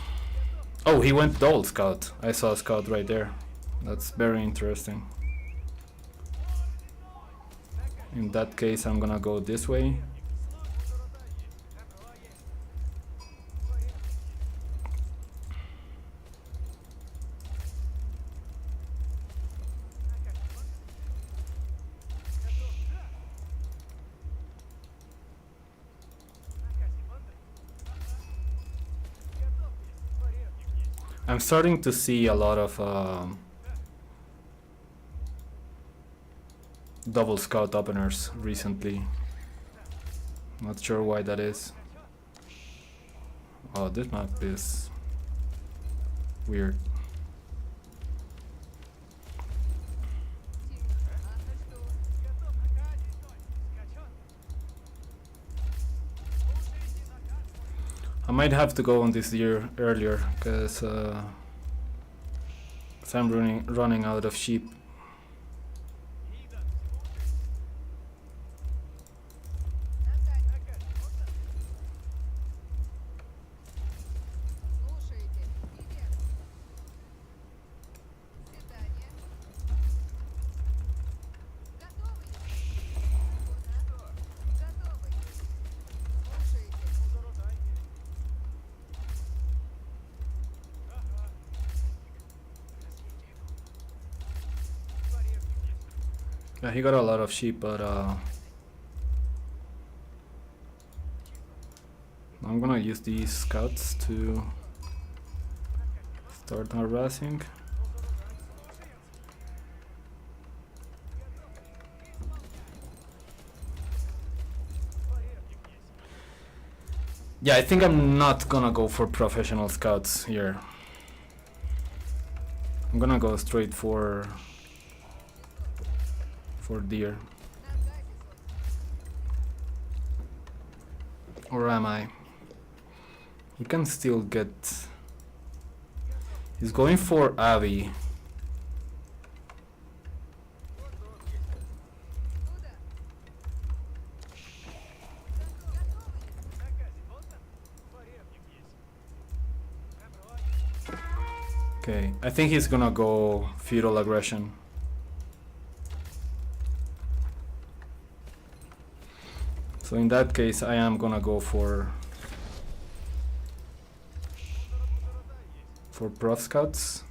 Oh, he went double scout. I saw a scout right there. That's very interesting. In that case, I'm gonna go this way. I'm starting to see a lot of double scout openers recently. Not sure why that is. Oh, this map is weird. I might have to go on this year earlier, because I'm running out of sheep. Yeah, he got a lot of sheep, but I'm gonna use these scouts to start harassing. Yeah, I think I'm not gonna go for professional scouts here. I'm gonna go straight for deer. Or am I? We can still get... He's going for Avi. Okay, I think he's gonna go feudal aggression. So in that case, I am gonna go for prof scouts.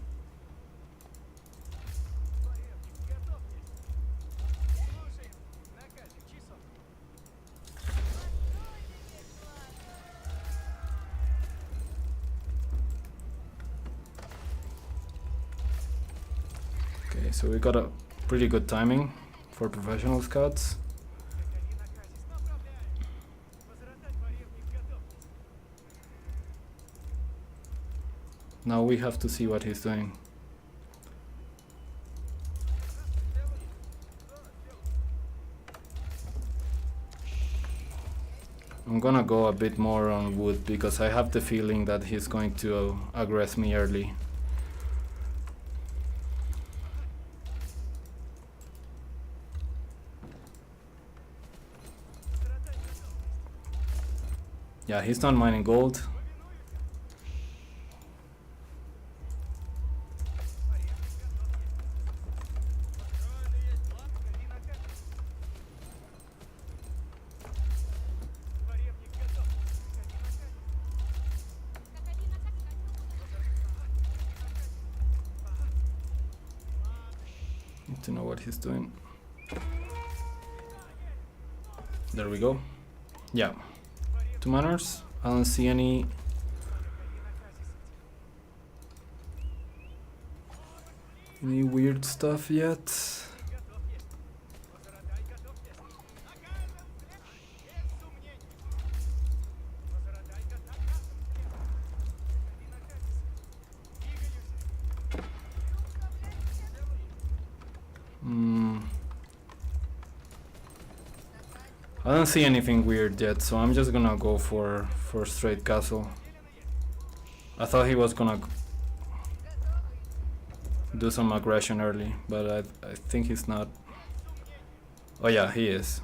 Okay, so we got a pretty good timing for professional scouts. Now we have to see what he's doing. I'm gonna go a bit more on wood because I have the feeling that he's going to aggress me early. Yeah, he's not mining gold. Need to know what he's doing. There we go. Yeah. 2 manors. I don't see any weird stuff yet. I don't see anything weird yet, so I'm just gonna go for straight castle. I thought he was gonna do some aggression early, but I think he's not. Oh yeah, he is.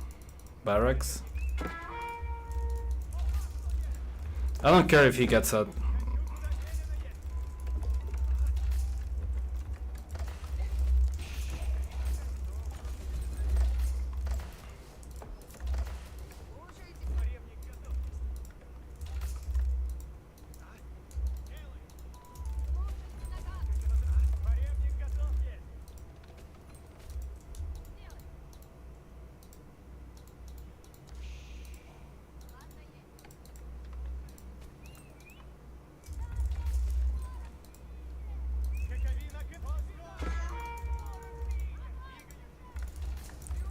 Barracks. I don't care if he gets out.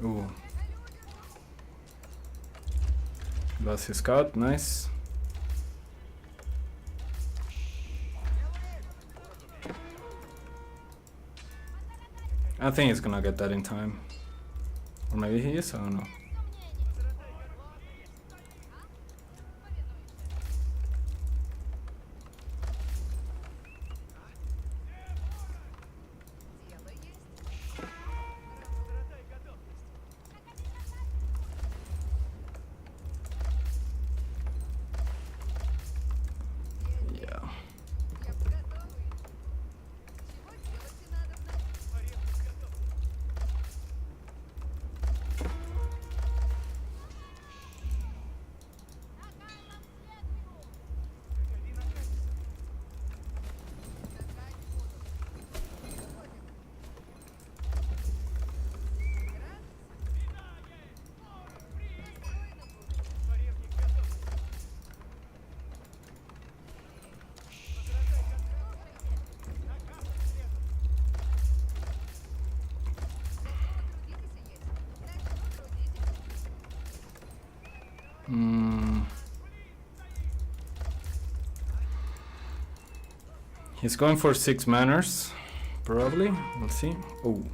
Ooh. Lost his scout, nice. I think he's gonna get that in time. Or maybe he is, I don't know. He's going for 6 manners, probably. Let's see. Oh.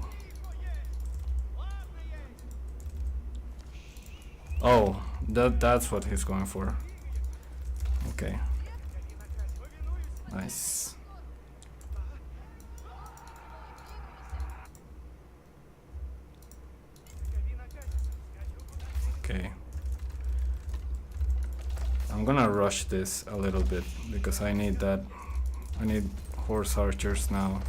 Oh, that's what he's going for. Okay. Nice. Okay. I'm gonna rush this a little bit because I need that. I need horse archers now.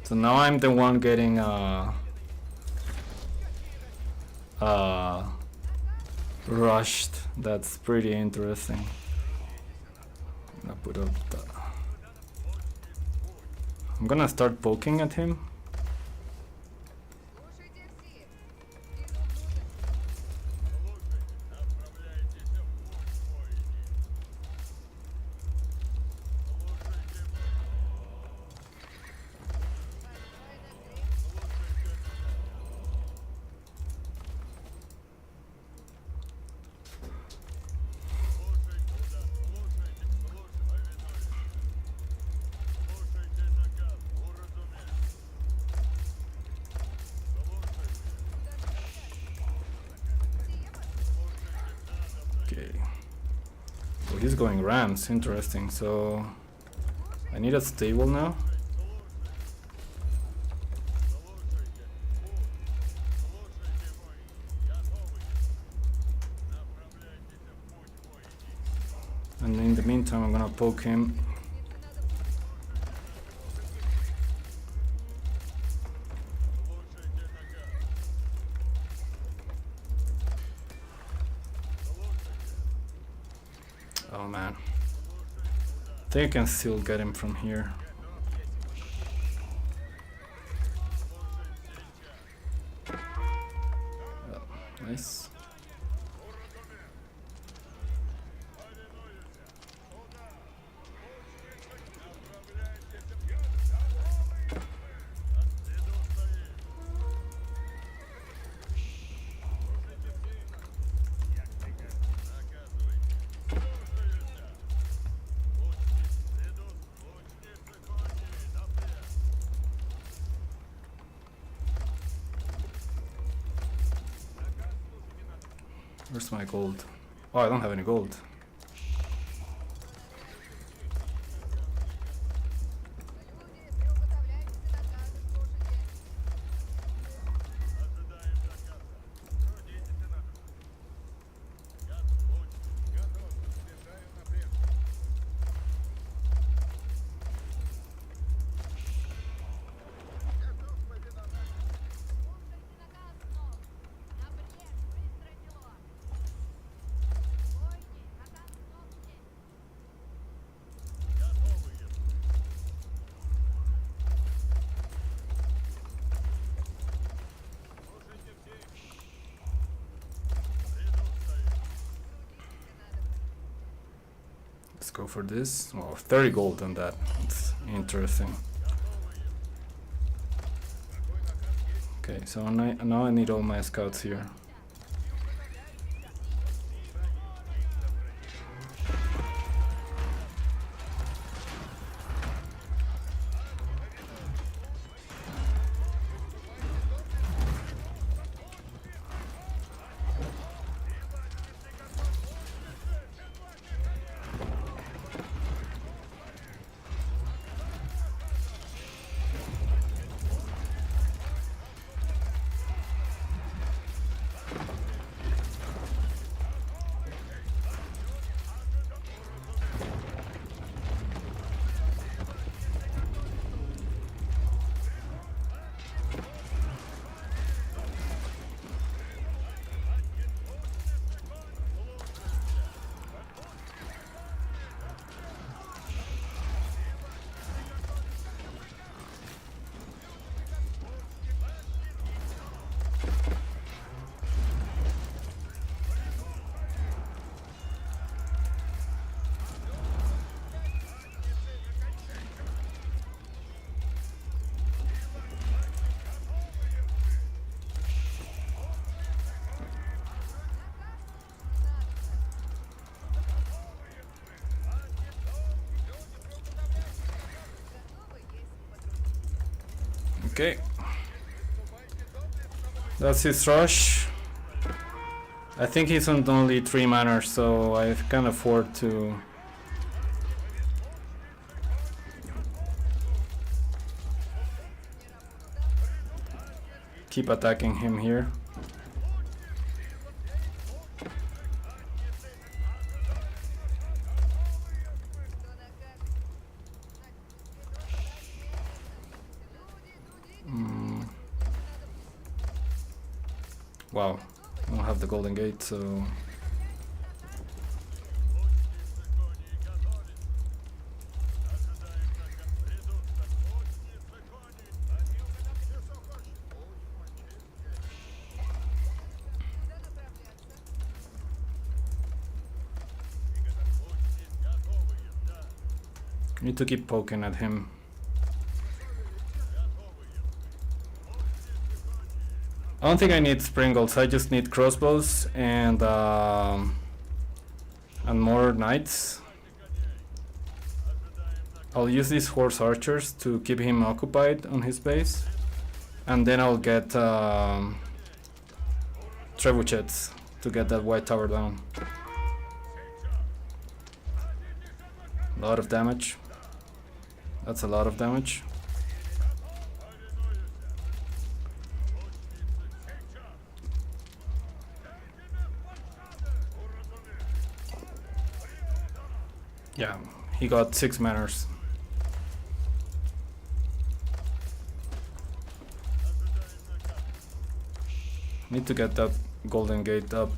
So now I'm the one getting rushed. That's pretty interesting. I'm gonna put up the I'm gonna start poking at him. Oh, he's going rams, interesting. So I need a stable now. And in the meantime I'm gonna poke him. Oh man, I think I can still get him from here. Oh, nice. Where's my gold? Oh, I don't have any gold. Let's go for this. Oh, 30 gold on that. It's interesting. Okay, so now I need all my scouts here. Okay. That's his rush. I think he's on only 3 mana, so I can afford to keep attacking him here. Wow, I don't have the golden gate, so need to keep poking at him. I don't think I need Springles, I just need crossbows and more knights. I'll use these horse archers to keep him occupied on his base, and then I'll get trebuchets to get that white tower down. A lot of damage. That's a lot of damage. Yeah, he got 6 manners. Need to get that golden gate up.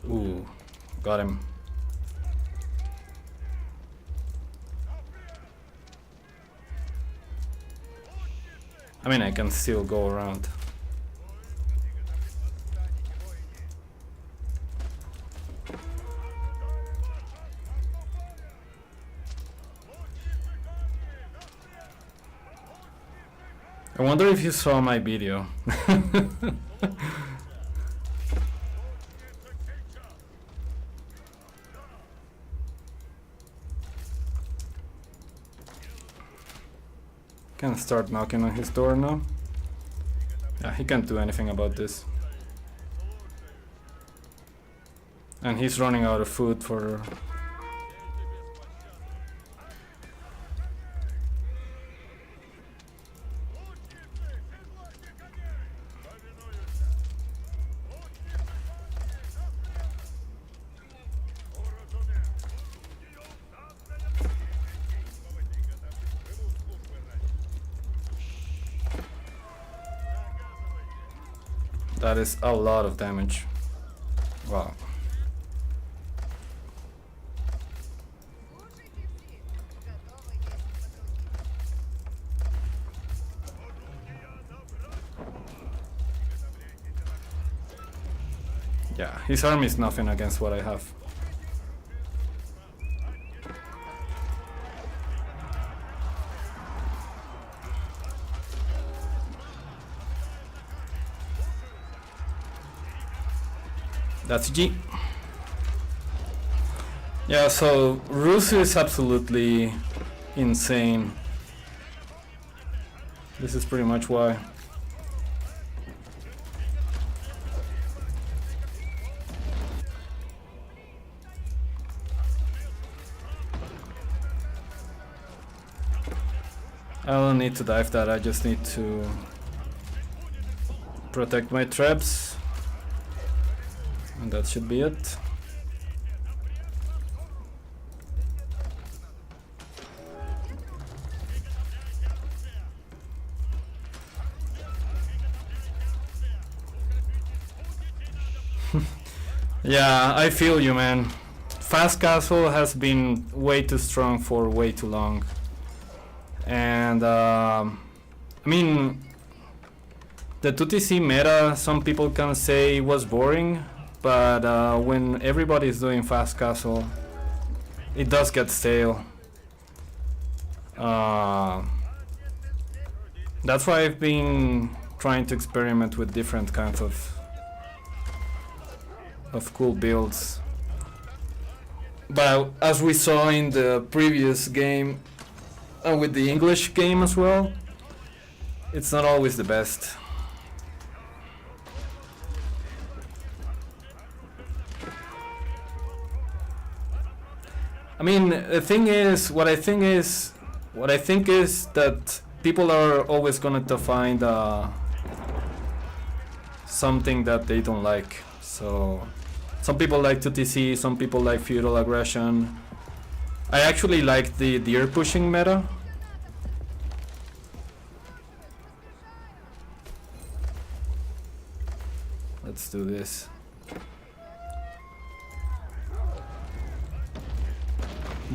Ooh, got him. I mean, I can still go around. I wonder if you saw my video. Can start knocking on his door now. Yeah, he can't do anything about this. And he's running out of food for... That is a lot of damage. Wow. Yeah, his army is nothing against what I have. That's G. Yeah, so Rusu is absolutely insane. This is pretty much why. I don't need to dive that, I just need to protect my traps. And that should be it. Yeah, I feel you, man. Fast Castle has been way too strong for way too long. And I mean, the 2TC meta, some people can say was boring, but when everybody's doing fast castle, it does get stale. That's why I've been trying to experiment with different kinds of cool builds. But as we saw in the previous game, and with the English game as well, it's not always the best. I mean, the thing is, what I think is that people are always going to find something that they don't like. So some people like 2TC, some people like feudal aggression. I actually like the deer pushing meta. Let's do this.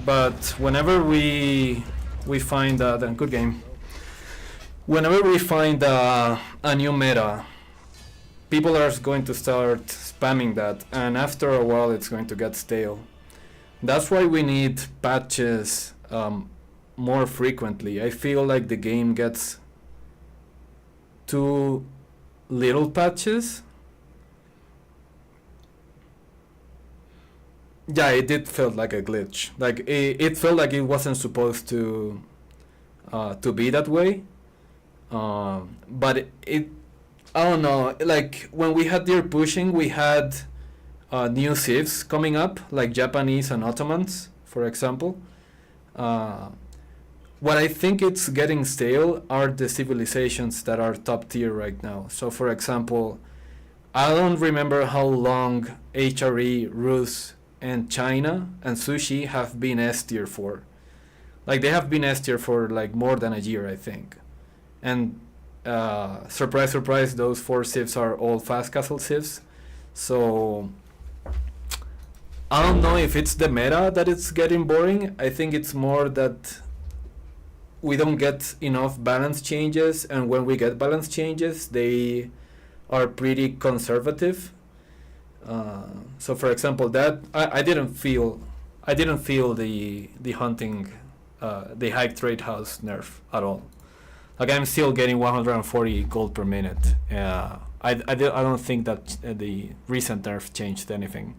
But whenever we find a good game, whenever we find a new meta, people are going to start spamming that, and after a while it's going to get stale. That's why we need patches more frequently. I feel like the game gets too little patches. Yeah, it did feel like a glitch. Like it felt like it wasn't supposed to be that way. But it I don't know. Like when we had deer pushing, we had new civs coming up, like Japanese and Ottomans, for example. What I think it's getting stale are the civilizations that are top tier right now. So, for example, I don't remember how long HRE, Rus, and China and Sushi have been S tier for. Like they have been S tier for like more than a year, I think. And surprise, surprise, those 4 civs are all fast castle civs. So I don't know if it's the meta that it's getting boring. I think it's more that we don't get enough balance changes, and when we get balance changes, they are pretty conservative. So for example, that I didn't feel the hunting the hike trade house nerf at all. Like I'm still getting 140 gold per minute. I don't think that the recent nerf changed anything.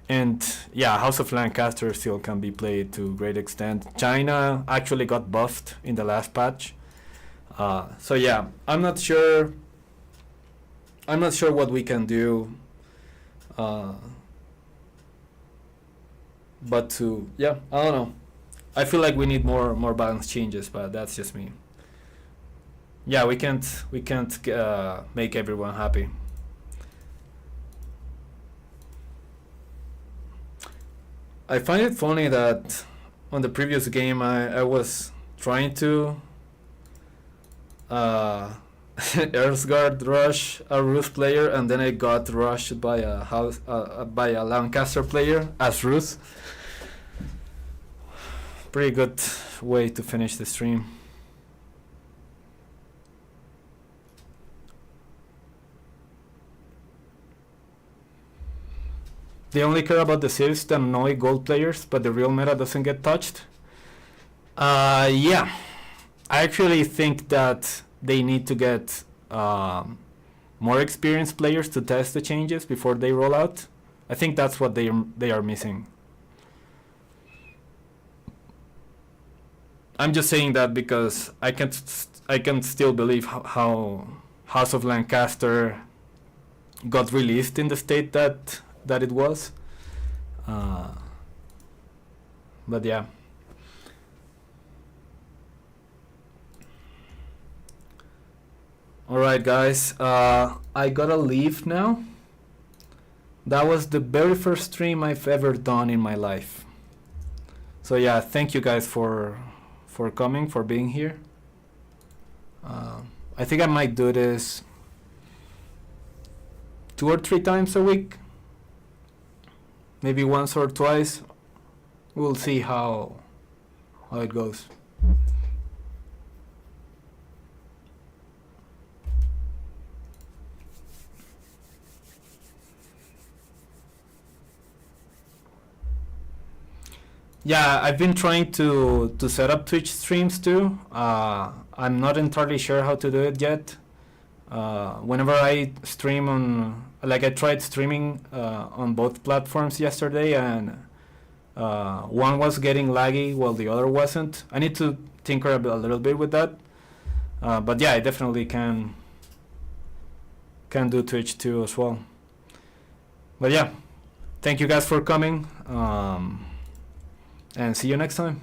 And yeah, House of Lancaster still can be played to a great extent. China actually got buffed in the last patch. So yeah, I'm not sure what we can do. But I don't know. I feel like we need more balance changes, but that's just me. Yeah, we can't make everyone happy. I find it funny that on the previous game I was trying to EARL'S Guard rush a Ruth player, and then I got rushed by a Lancaster player as Ruth. Pretty good way to finish the stream. They only care about the civs that annoy gold players, but the real meta doesn't get touched. Yeah, I actually think that they need to get more experienced players to test the changes before they roll out. I think that's what they are missing. I'm just saying that because I can still believe how House of Lancaster got released in the state that it was. But yeah. Alright guys, I gotta leave now. That was the very first stream I've ever done in my life. So yeah, thank you guys for coming, for being here. I think I might do this 2 or 3 times a week. Maybe once or twice. We'll see how it goes. Yeah, I've been trying to set up Twitch streams too. I'm not entirely sure how to do it yet. Whenever I stream on, like I tried streaming on both platforms yesterday, and one was getting laggy while the other wasn't. I need to tinker a little bit with that. But yeah, I definitely can do Twitch too as well. But yeah, thank you guys for coming, and see you next time.